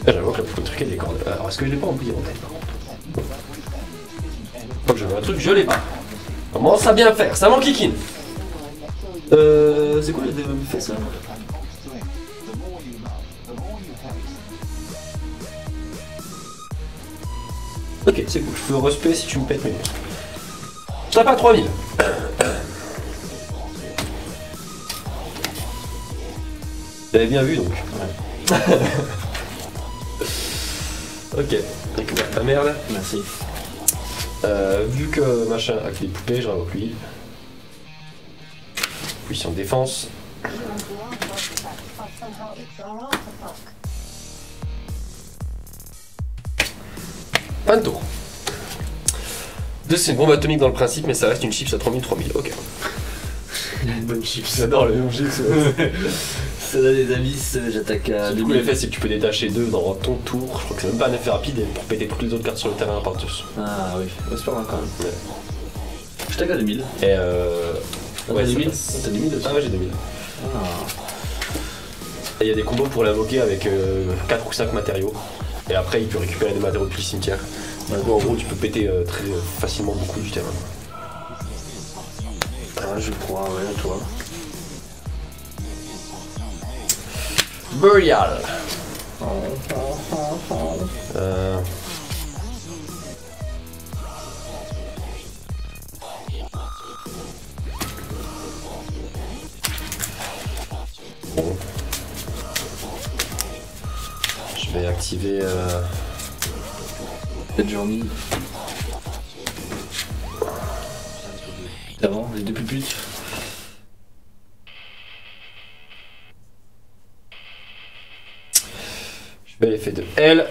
Et j'avoue que la poupée truquée des cordes. Alors est-ce que je l'ai pas oublié en tête par contre? Faut que je veux un truc, je l'ai pas. Comment ça bien faire? Ça m'enquiquine. C'est quoi le fait ça? Ok, c'est cool, je peux respect si tu me pètes mes monstres. Je tape à 3000. J'avais bien vu donc. Ouais. Ok, récupère ta merde. Merci. Vu que machin a que les poupées, j'invoque lui. Puissant défense. Fin de tour. 2 c'est une bombe atomique dans le principe, mais ça reste une chips à 3000. Ok. Une bonne chips. J'adore le même chips. Ça donne des abysses, j'attaque à... Du coup, l'effet c'est que tu peux détacher 2 dans ton tour. Je crois que c'est même pas un effet rapide et pour péter toutes les autres cartes sur le terrain par tous. Ah oui, c'est pas mal quand même. Ouais. Je t'attaque à 2000. Et Ouais, ça 2000. passe. T'as 2000 aussi. Ah ouais, j'ai 2000. Ah. Et il y a des combos pour l'invoquer avec 4 ou 5 matériaux. Et après, il peut récupérer des matériaux depuis le cimetière. Du coup, en gros, tu peux péter très facilement beaucoup du terrain. Ah, je crois, ouais, à toi. Burial. Bon. Je vais activer... Cette journée. D'avant, les 2 puputes. Je fais l'effet de L.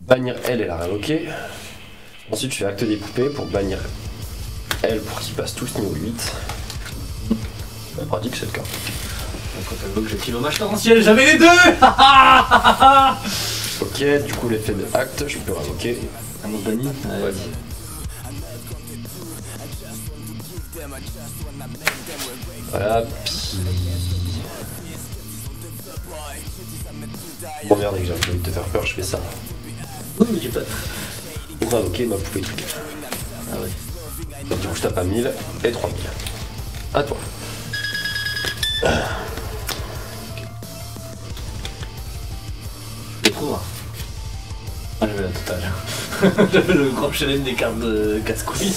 Bannir L et la réinvoquer. Ensuite, je fais acte des poupées pour bannir L pour qu'ils passent tous niveau 8. C'est pratique cette carte. Quand elle veut que j'active un match torrentiel, j'avais les 2. Ok, du coup, l'effet de acte, je peux réinvoquer. Un mot banni. Ouais. Voilà, puis... Bon merde, j'ai envie de te faire peur, je fais ça. Oui, mais j'ai pas. Pour invoquer ma poupée truc. Ah oui. Donc du coup, je tape à 1000 et 3000. À toi. Des trous noirs. Ah, j'avais la totale. J'avais le grand chelem des cartes de casse-couilles.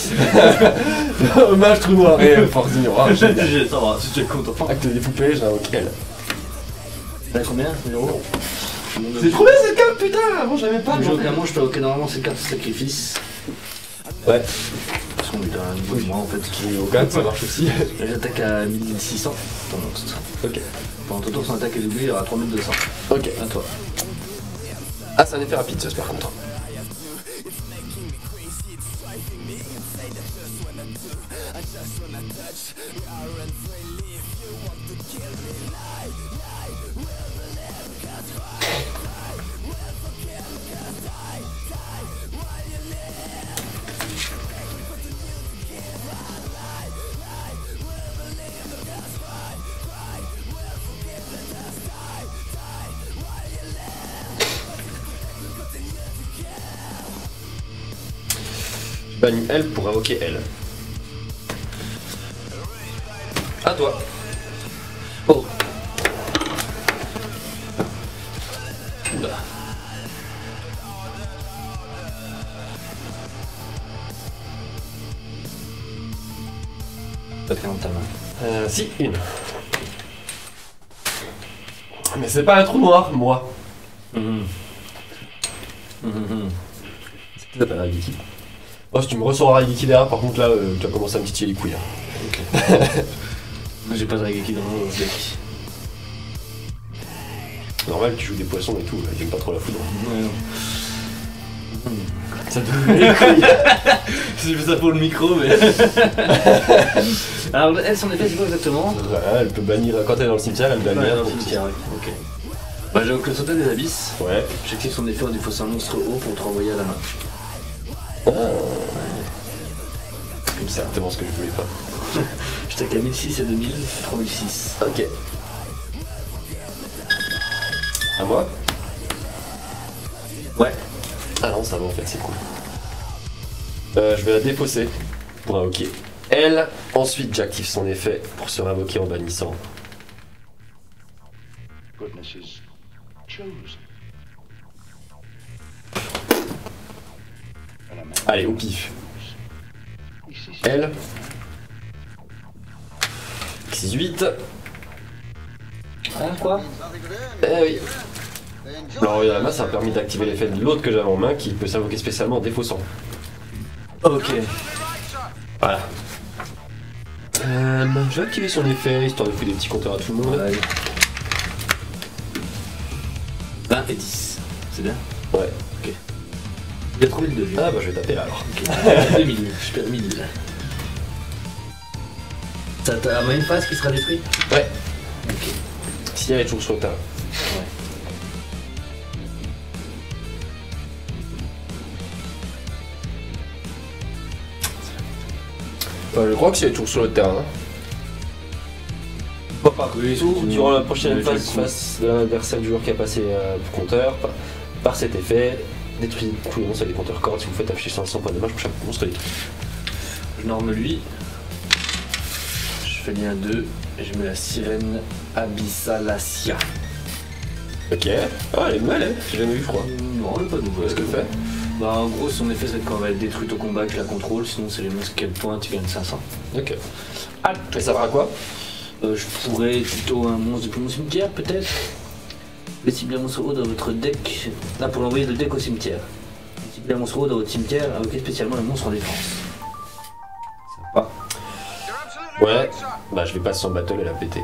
Hommage trou noir et force ignorant. Ça va, si tu es content. Acte des poupées, j'ai un elle. T'as combien 0. C'est trop bien cette carte, putain! Avant, j'avais pas. J'ai aucun je fais ok, normalement c'est carte sacrifice. Ouais. Parce qu'on est à un niveau de moi en fait. J'ai aucun, ça marche aussi. J'attaque à 1600. Ton monstre. Ok. Pendant ton tour, son attaque est doublée, il y aura 3200. Ok. À toi. Ah, c'est un effet rapide, j'espère content. Bannis elle pour invoquer elle. À toi. Oh. Oula. Pas très dans ta main. Si, une. Mais c'est pas un trou noir, moi. C'est peut-être un Raigeki. Oh, si tu me ressors un Raigeki derrière, par contre là, tu vas commencer à me titiller les couilles. Hein. Ok. J'ai pas de Raigeki dans mon deck. Normal, tu joues des poissons et tout, là, j'aime pas trop la foudre. Ouais, non. Ça te donne les couilles. J'ai fait ça pour le micro, mais. Alors, elle, son effet, c'est quoi exactement? Voilà, elle peut bannir, quand elle est dans le cimetière, elle bannit. Ouais, dans le cimetière, ouais. Ok. Bah, j'ai donc le sauteur des abysses. Ouais. J'active son effet en défaussant un monstre haut pour te renvoyer à la main. Ah. C'est exactement ce que je voulais pas. Je t'ai qu'à 1006 et 2000, 3006. Ok. À moi? Ouais. Ah non, ça va en fait, c'est cool. Je vais la défausser pour invoquer elle. Ensuite, j'active son effet pour se réinvoquer en bannissant. Goodness is chosen. And a man Allez, au pif. he sees Elle. 18. Ah, quoi? Eh oui. Alors, là, ça a permis d'activer l'effet de l'autre que j'avais en main qui peut s'invoquer spécialement en défaussant. Ok. Voilà. Je vais activer son effet histoire de foutre des petits compteurs à tout le monde. Allez. 20 et 10. C'est bien? Ouais. Ok. Il a trouvé le 2. Ah bah je vais taper là alors. Ok. 2000. Je perds 1000. Ça t'a une phase qui sera détruite? Ouais. Ok. Si elle est toujours sur le terrain. Ouais. Je crois que si elle est toujours sur le terrain. Pas par tout, durant la prochaine phase face de l'adversaire du joueur qui a passé pour compteur, par cet effet, détruisez tous les monstres avec des compteurs cordes si vous faites afficher 500 points de dommage pour chaque monstre détruit. Je norme lui. Je fais lien 2 et je mets la sirène Abyssalacia. Ok. Ah, elle est nouvelle, j'ai jamais vu, je crois. Non, elle est pas nouvelle. Qu'est-ce qu'elle fait? Bah, en gros, son effet, c'est quand elle va être détruite au combat que je la contrôle, sinon, c'est les monstres qu'elle pointe, tu gagnes 500. Ok. Et ça fera quoi? Je pourrais plutôt un monstre depuis mon cimetière, peut-être. Vous ciblez un monstre haut dans votre deck. Là, pour l'envoyer le deck au cimetière. Vous ciblez un monstre haut dans votre cimetière, invoquez spécialement un monstre en défense. Sympa. Ouais. Bah je vais passer son battle et la péter.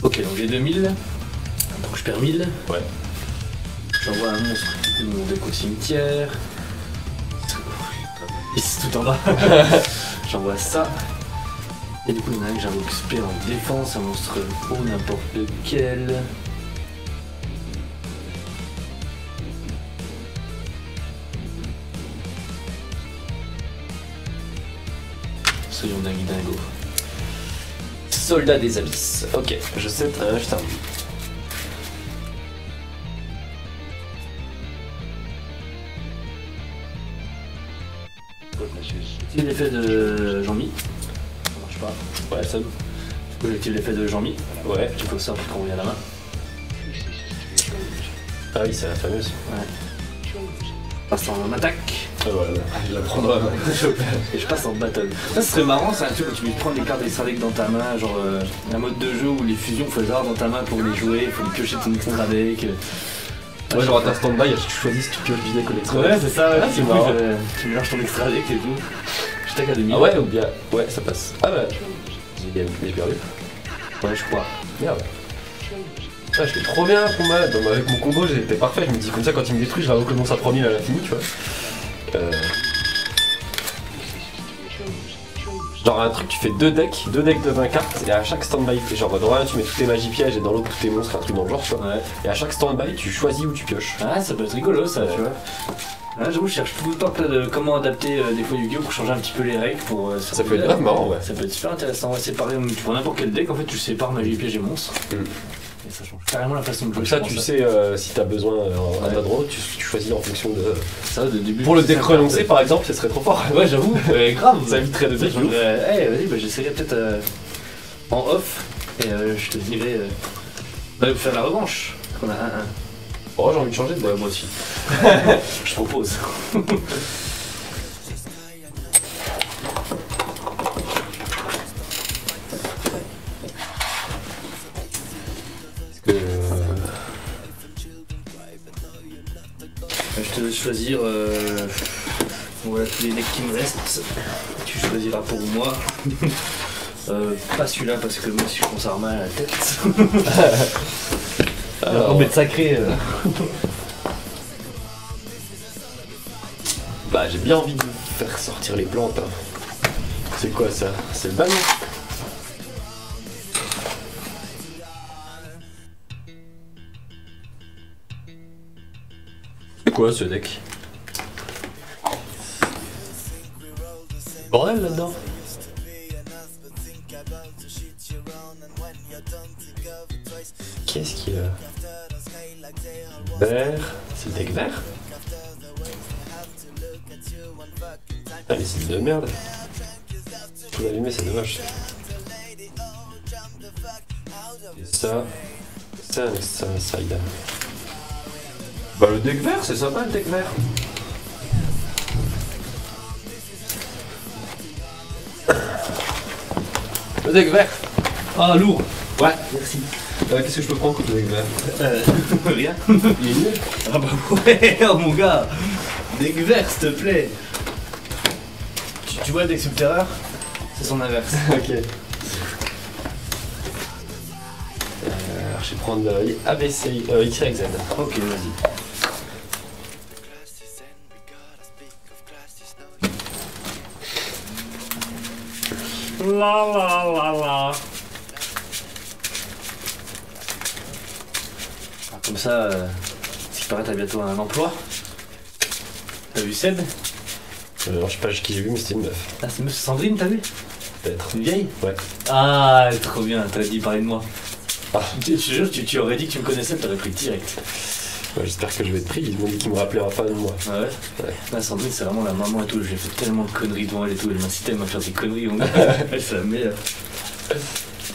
Ok, donc j'ai 2000. Donc je perds 1000. Ouais. J'envoie un monstre de mon deck au cimetière. Ici tout en bas. J'envoie ça. Et du coup, il y en a un que j'invoque spé en défense, un monstre haut, n'importe lequel. Soyons dingue dingo. Soldat des abysses. Ok, je sais, je termine. goodness is C'est l'effet de Jean-Mi. Ça marche marche pas. Ouais. Personne. Du coup, j'active l'effet de Jean-Mi. Ouais. Il faut ça pour qu'on à la main. Ah oui, c'est la fameuse. Ouais. Je passe en attaque. Ah voilà, je la prendrai. Et je passe en battle. Ça ce serait marrant ça, tu vois, tu peux prendre les cartes extra deck dans ta main, genre un mode de jeu où les fusions faut les avoir dans ta main pour les jouer, il faut les piocher ton extra deck. Ouais, genre t'as stand-by, tu choisis si tu pioches du deck ou l'extra. Ouais, c'est ça, ouais, Ah, c'est du coup, marrant. tu mélanges ton extra deck et tout. Je t'attaque à demi. Ah ouais, ou bien. Ouais, ça passe. Ah bah. J'ai perdu. Ouais, je crois. Merde. Ah, j'étais trop bien à combat. Avec mon combo, j'étais parfait. Je me dis comme ça, quand il me détruit, je recommence à 3000 à l'infini, tu vois. Genre un truc, tu fais deux decks de 20 cartes, et à chaque stand-by, genre dans un tu mets tous tes magies pièges et dans l'autre tous tes monstres, un truc dans le genre, tu vois. Ouais. Et à chaque stand-by, tu choisis où tu pioches. Ah, ça peut être rigolo ça, Ouais. tu vois. Ah, j'avoue, je cherche tout le temps comment adapter des fois Yu-Gi-Oh! Pour changer un petit peu les règles. Ça peut être grave marrant, ouais. Ça peut être super intéressant. Ouais, c'est pareil, tu prends n'importe quel deck, en fait, tu sépares magie, piège et monstre. Et ça change carrément la façon de jouer. Comme ça, je pense, tu sais si t'as besoin à ta droite, tu choisis en fonction de. Ça, de début. Pour le c'est deck sympa. renoncé, par exemple, ce serait trop fort. Ouais, j'avoue, grave. Ça éviterait de Ça, dire. vas-y, bah, j'essaierai peut-être en off et je te dirai faire la revanche. On a un. Oh, j'ai envie de changer de deck. Ouais, moi aussi. Je propose. Parce que. Je te laisse choisir voilà tous les decks qui me restent. Tu choisiras pour moi. Pas celui-là parce que moi si je pense à mal à la tête. Alors, Embête sacré. Bah, j'ai bien envie de faire sortir les plantes. Hein. C'est quoi ça? C'est le ban? C'est quoi ce deck? Bordel là-dedans. Qu'est-ce qu'il y a? Vert. C'est le deck vert? Ah mais c'est de merde. Tout allumé, c'est dommage. Et ça, c'est un side. Bah le deck vert, c'est sympa le deck vert. Le deck vert. Ah, lourd. Ouais. Merci. Qu'est-ce que je peux prendre contre le deck vert? Rien. Il est nul. Ah bah ouais, oh mon gars. Deck vert, s'il te plaît. Tu vois le deck Subterreur? C'est son inverse. Ok. Alors je vais prendre ABC, YZ. Ok, vas-y. La la la la. Comme ça, ce qui paraît, t'as bientôt un emploi. T'as vu Seb? Alors je sais pas qui j'ai vu mais c'était une meuf. Ah, c'est Sandrine, t'as vu? Peut-être. Une vieille? Ouais. Ah, trop bien, t'aurais dit parler de moi. Ah. Je te jure, tu aurais dit que tu me connaissais, t'aurais pris direct. Ouais, j'espère que je vais être pris, ils m'ont dit qu'ils me rappelaient enfin de moi. Ah ouais? Ouais. Ah, Sandrine, c'est vraiment la maman et tout. J'ai fait tellement de conneries devant elle et tout. Elle m'incitait à me faire des conneries, mon gars. Elle, c'est la meilleure.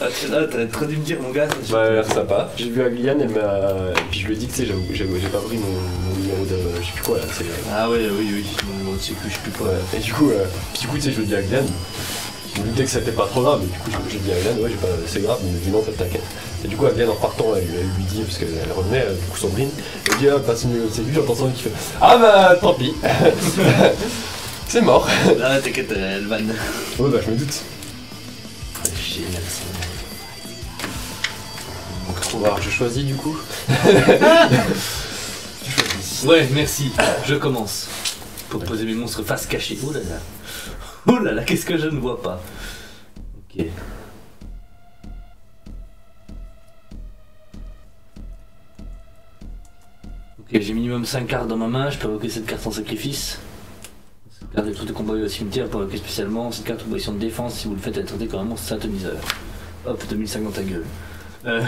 Ah, t'aurais trop dû me dire, mon gars. Ouais, elle a l'air sympa. J'ai vu Agliane, elle m'a. Et puis je lui ai dit que tu sais, j'ai pas pris mon numéro de. Je sais plus quoi là, c'est. Ah ouais, oui. Mon numéro de sécu, je sais plus quoi. Ouais. Et du coup, tu sais, je lui ai dit à Agliane. Je me disais que c'était pas trop grave, mais du coup, j'ai dit à Agliane, ouais, c'est grave, mais il me dit non, t'inquiète. Et du coup, Agliane, en partant, elle lui dit, parce qu'elle revenait, du coup, Sandrine, elle dit, ah, passe une c'est lui, j'entends Sandrine qui fait, ah bah, tant pis. C'est mort. Ah, t'inquiète, elle vanne. Ouais, bah, je me doute. Génial, ça. Alors, je choisis du coup. Ouais, merci. Je commence. Pour poser mes monstres face cachée. Oh là là. Oh là là, qu'est-ce que je ne vois pas. Ok. Ok, j'ai minimum 5 cartes dans ma main. Je peux évoquer cette carte en sacrifice. Cette carte des trucs de combat au cimetière pour évoquer spécialement. Cette carte position de défense si vous le faites être traité comme un monstre atomiseur. Hop, 2005 dans ta gueule. Ah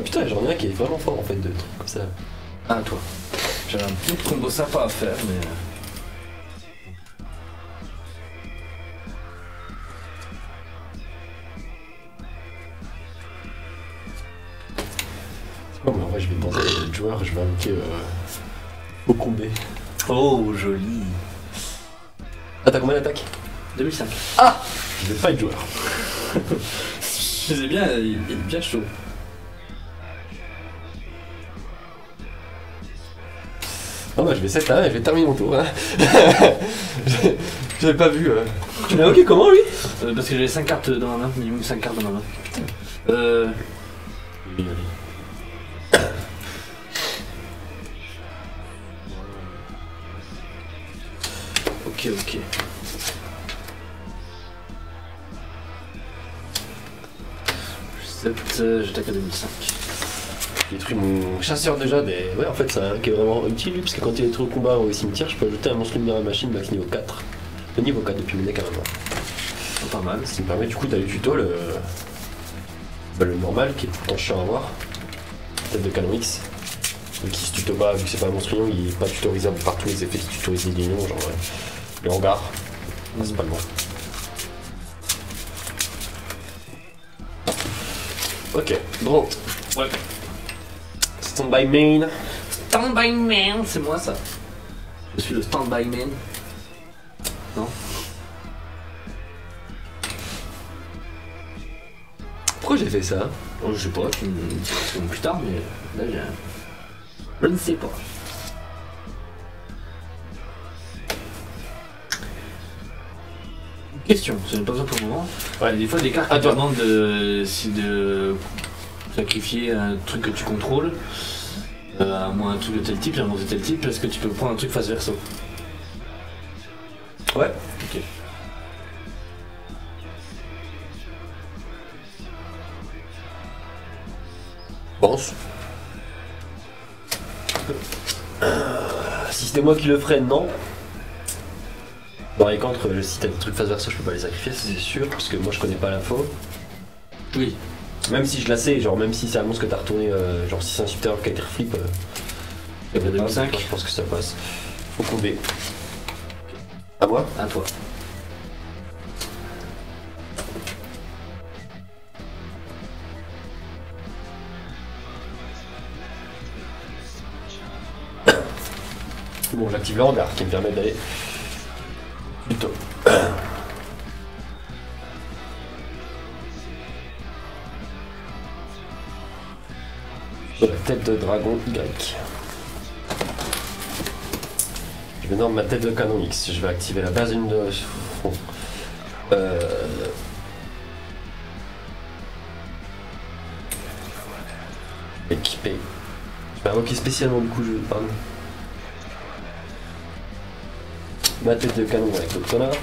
putain, j'en ai un qui est vraiment fort en fait, de trucs comme ça. Ah, toi. J'avais un petit combo sympa à faire, mais. Non, mais en vrai, je vais demander à l'autre joueur, je vais invoquer au combat. Oh, joli. Ah, t'as combien d'attaques? 2005. Ah! Je vais pas être joueur. Je sais bien, il est bien chaud. Non, bah, je vais 7 là, je vais terminer mon tour. Hein. J'avais pas vu. Tu l'as invoqué comment lui? Parce que j'avais 5 cartes dans la main, minimum 5 cartes dans la main. Ok. J'attaque à 2005. J'ai détruit mon chasseur de jade et ouais en fait c'est un qui est vraiment utile lui parce que quand il est détruit au combat ou au cimetière je peux ajouter un monstre luminaire à la machine max niveau 4. Le niveau 4 depuis mon deck à maintenant. Pas mal. Ce qui me permet du coup d'aller tuto le normal qui est tout le temps chiant à voir. Tête de canon X. Qui se tuto pas vu que c'est pas un monstre il est pas tutorisable par tous les effets qui tutorisent les lignons genre le hangar. Principalement. Ok, bon. Ouais. Stand-by main. Stand-by man, c'est moi ça. Je suis le stand-by man. Non? Pourquoi j'ai fait ça? Oh, je sais pas, tu me diras plus tard, mais là je ne sais pas. Question, ce n'est pas ça pour le moment. Ouais. Des fois, des cartes qui te demandent de sacrifier un truc que tu contrôles, à moins un truc de tel type, un monstre de tel type, est-ce que tu peux prendre un truc face verso? Ouais. Ok. Pense. Si c'était moi qui le ferais, non. Bon, et contre, si t'as des trucs face verso, je peux pas les sacrifier, ça, c'est sûr, parce que moi je connais pas l'info. Oui. Même si je la sais, genre même si c'est un monstre que t'as retourné, genre si c'est un subterrain qui a été reflip, Et bien 2005. je pense que ça passe. Faut comber. À moi? À toi. Bon, j'active le hangar qui me permet d'aller plutôt. La tête de dragon Y. Je vais dans ma tête de canon X. Je vais activer la base d'une de front. Équipé. Je vais invoquer spécialement du coup je. Pardon. Ma tête de canon avec le connard.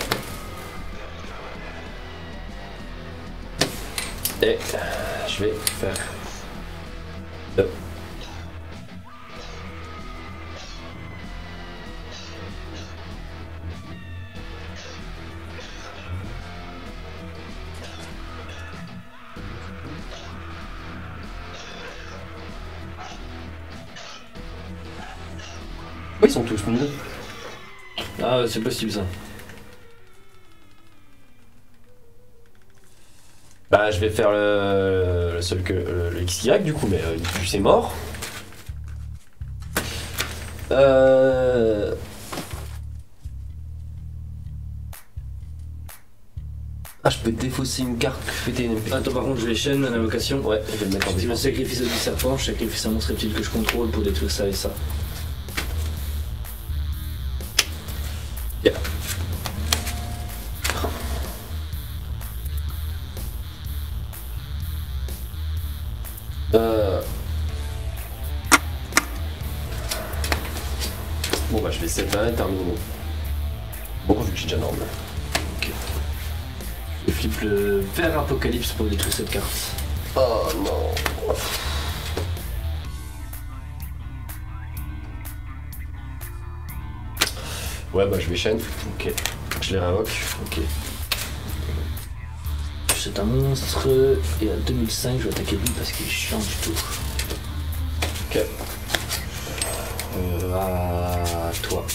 Et je vais faire. Deux. Oui, ils sont tous nuls. Ah, c'est possible ça. Bah, je vais faire le seul que le XY du coup, mais c'est mort. Ah, je peux défausser une carte, fêter une MP. Attends, par contre, je les chaîne à l'invocation. Ouais, je vais le mettre en Si je me défense. sacrifie du serpent, je sacrifie un monstre reptile que je contrôle pour détruire ça et ça. Yeah. Bon bah je vais 7-1 et terminer. Bon vu que j'ai déjà normal. Ok. Je flippe le vert apocalypse pour détruire cette carte. Oh non. Ouais bah je vais chaîne. Ok. Je les réinvoque. Ok. C'est un monstre et à 2005 je vais attaquer lui parce qu'il est chiant du tout. Ok. À toi.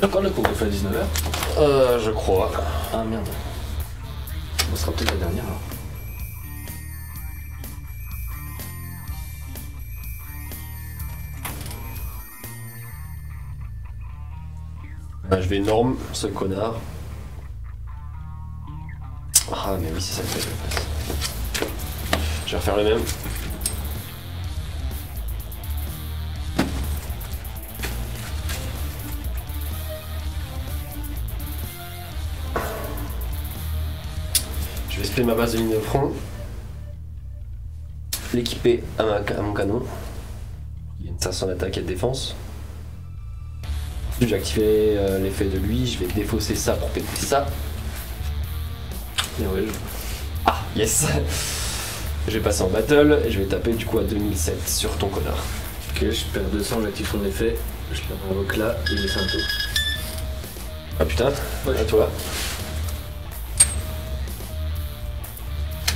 Y'a encore le couvre-feu à 19h? Je crois. Ah merde. Ça sera peut-être la dernière alors. Bah, je vais norme, ce connard. Ah mais oui c'est ça que je fasse. Je vais refaire le même. Je vais split ma base de ligne de front. L'équiper à mon canon. Il y a une 500 d'attaque et de défense. Ensuite, j'ai activé l'effet de lui, je vais défausser ça pour péter ça. Et ouais, Ah, yes. Je vais passer en battle et je vais taper du coup à 2007 sur ton connard. ok, je perds 200, j'active son effet. Je le réinvoque là et il est un tour. Ah putain, Ouais. à toi.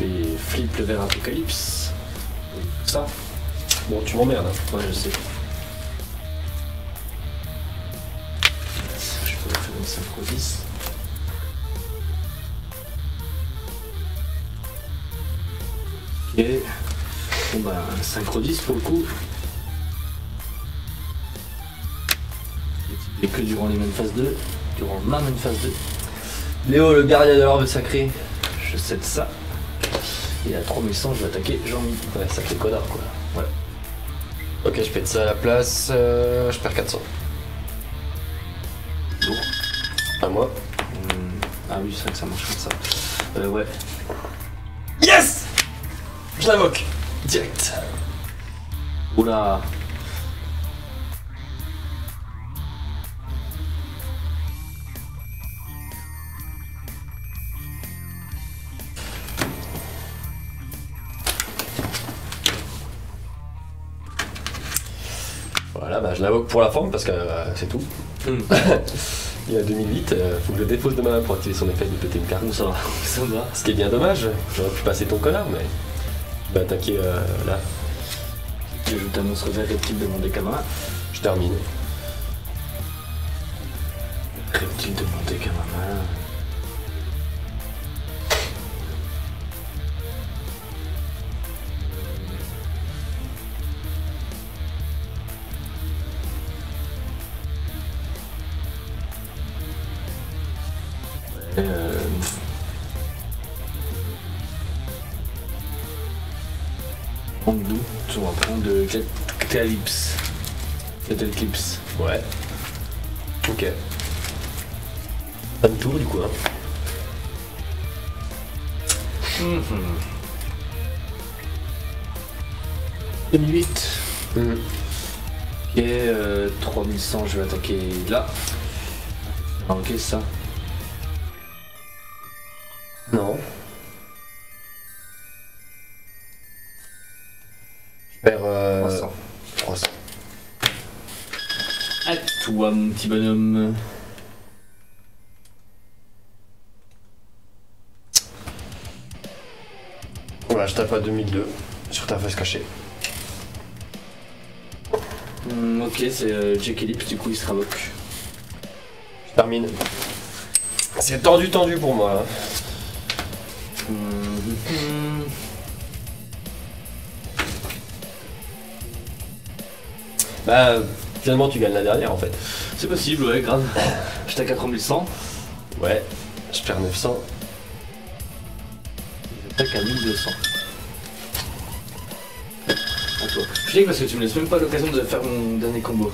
Et flip le verre apocalypse. Et ça. Bon, tu m'emmerdes. Hein. Ouais, je sais. Je peux le faire une synchro 10. Ok. Bon bah, un synchro 10 pour le coup. Et que durant les mêmes phases 2. Durant ma même phase 2. Léo, le gardien de l'orbe sacré. Je cède ça. Et à 3100, je vais attaquer Jean-Mi. Ouais, sacré connard quoi. Voilà. Ok, je pète ça à la place, je perds 400. Lourd. À moi. Ah oui, c'est vrai que ça marche comme ça. Ouais. Yes. Je l'invoque. Direct. Oula. Voilà, bah je l'invoque pour la forme parce que c'est tout. Il a 2008, faut que je le dépose de ma main pour activer son effet de péter une carte. Ça va. Ça va. Ce qui est bien dommage, j'aurais pu passer ton connard, mais je vais attaquer là. Je t'annonce vert reptile de mon décamara. Je termine. Reptile de mon décamara. Prendre d'où? On va prendre de Catalypse. Catalypse. Ouais. Ok. Pas de tour du coup. Hein. 2008. Mhm. Ok, 3100, je vais attaquer là. Ah, ok, ça. Non. Je perds 300. 300. À toi, mon petit bonhomme. Voilà, je tape à 2002 sur ta face cachée. Ok, c'est Jack Ellipse, du coup il se ravoque. Je termine. C'est tendu pour moi. Là. Bah, finalement, tu gagnes la dernière en fait. C'est possible, ouais, grave. J'étais à 4100. Ouais, je perds 900. J'attaque à 1200. À toi. Je dis parce que tu me laisses même pas l'occasion de faire mon dernier combo.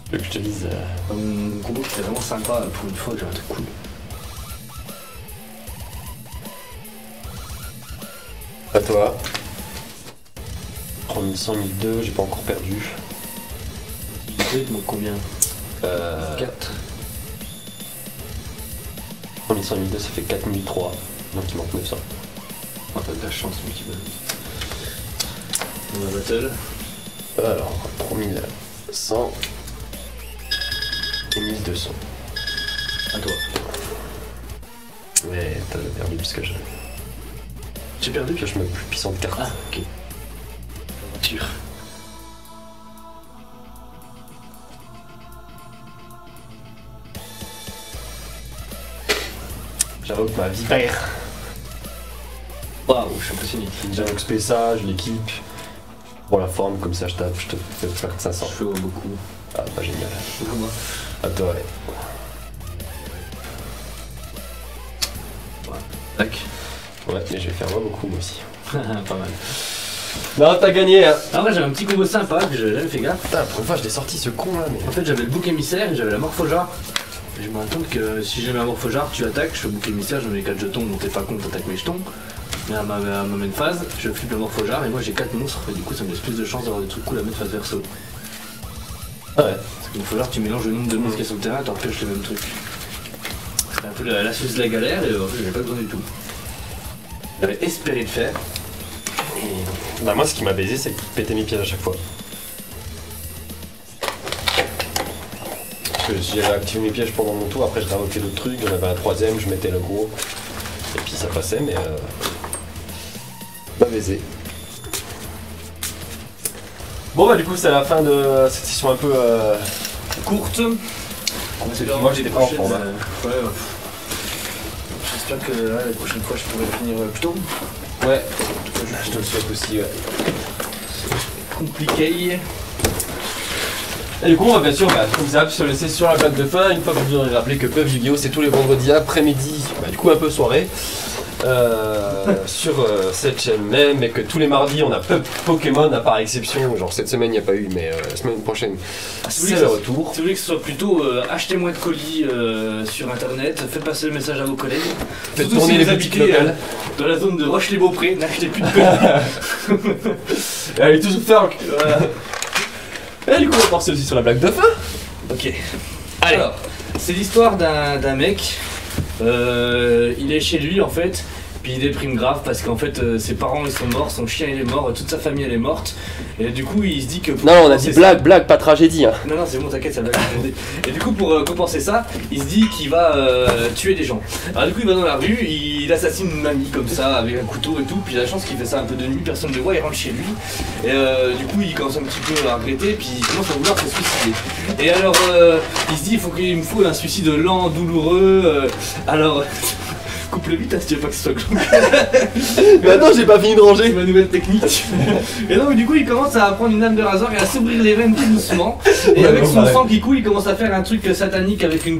Tu veux que je te dise Mon combo qui était vraiment sympa pour une fois, j'ai un truc cool. à toi. 3100, 1002, j'ai pas encore perdu. Il te manque combien 4. 3100, 1002, ça fait 4003. Donc il manque 900. Oh, t'as de la chance, mon petit bonhomme. On va battle. Alors, 3100 et 1200. À toi. Ouais, t'as perdu plus que je. J'ai perdu. Pioche ma plus puissante carte. Ah, ok. Sûr. J'invoque ma vipère. Waouh, je suis impressionné. J'invoque ça, je l'équipe. Pour la forme, comme ça je tape, je te fais perdre 500. Je fais beaucoup. Ah, pas génial. Moi. À toi, ouais. Tac. Ouais, mais je vais faire moi beaucoup, moi aussi. Pas mal. Non, t'as gagné, hein. Ah ouais, j'avais un petit combo sympa que j'avais jamais fait gaffe. Putain, la première fois je l'ai sorti ce con là, mais. En fait, j'avais le bouc émissaire et j'avais la morphojar. Et je me rends compte que si j'ai ma morphojar, tu attaques, je fais bouc émissaire, je mets 4 jetons, donc t'es pas con, t'attaques mes jetons. Mais à ma main phase, je flippe la morphojar et moi j'ai 4 monstres, et du coup ça me laisse plus de chance d'avoir des trucs cool à mettre face verso. Ah ouais. Parce que morphojar, tu mélanges le nombre de monstres qu'il y a sur le terrain, t'en repioches les mêmes trucs. C'était un peu la suce de la galère et en fait j'avais pas besoin du tout. J'avais espéré le faire. Et... Bah, moi, ce qui m'a baisé, c'est de péter mes pièges à chaque fois. Parce que j'avais activé mes pièges pendant mon tour, après je réinvoquais d'autres trucs, j'en avais un troisième, je mettais le gros. Et puis ça passait, mais m'a baisé. Bon bah du coup c'est la fin de cette session un peu courte. Moi j'étais pas en forme. Ouais. J'espère que là, la prochaine fois je pourrai finir plus tôt. Ouais, je te le souhaite aussi, ouais. Compliqué. Et du coup on va bien sûr comme ça se laisser sur la plaque de fin, une fois que vous aurez rappelé que Puff Yu-Gi-Oh c'est tous les vendredis après-midi, du coup un peu soirée, sur cette chaîne même, et que tous les mardis on a Puff Pokémon à part exception, genre cette semaine il n'y a pas eu, mais la semaine prochaine c'est le retour. Si vous voulez que ce soit plutôt achetez moins de colis sur internet, faites passer le message à vos collègues. Faites Surtout tourner si les vous boutiques habitez locales. dans la zone de Roche-les-Beaupré, n'achetez plus de colis. Allez tous faire. Voilà. Et du coup on va passer aussi sur la blague de fin. Ok. Allez. Alors, c'est l'histoire d'un mec. Il est chez lui en fait. Puis il déprime grave parce qu'en fait ses parents ils sont morts, son chien il est mort, toute sa famille elle est morte. Et du coup il se dit que... Non on a dit blague, pas tragédie hein. Non c'est bon t'inquiète ça va demander. Et du coup pour compenser ça, il se dit qu'il va tuer des gens. Alors du coup il va dans la rue, il assassine une mamie comme ça avec un couteau et tout. Puis il a la chance qu'il fait ça un peu de nuit, personne ne le voit, il rentre chez lui. Et du coup il commence un petit peu à regretter, puis il commence à vouloir se suicider. Et alors il se dit il me faut un suicide lent, douloureux. Alors... Coupe-le vite, hein, si tu veux pas que ce soit glauque. Mais attends, j'ai pas fini de ranger. C'est ma nouvelle technique. Et donc du coup il commence à prendre une lame de rasoir et à s'ouvrir les veines tout doucement. Et avec son sang qui coule, il commence à faire un truc satanique avec une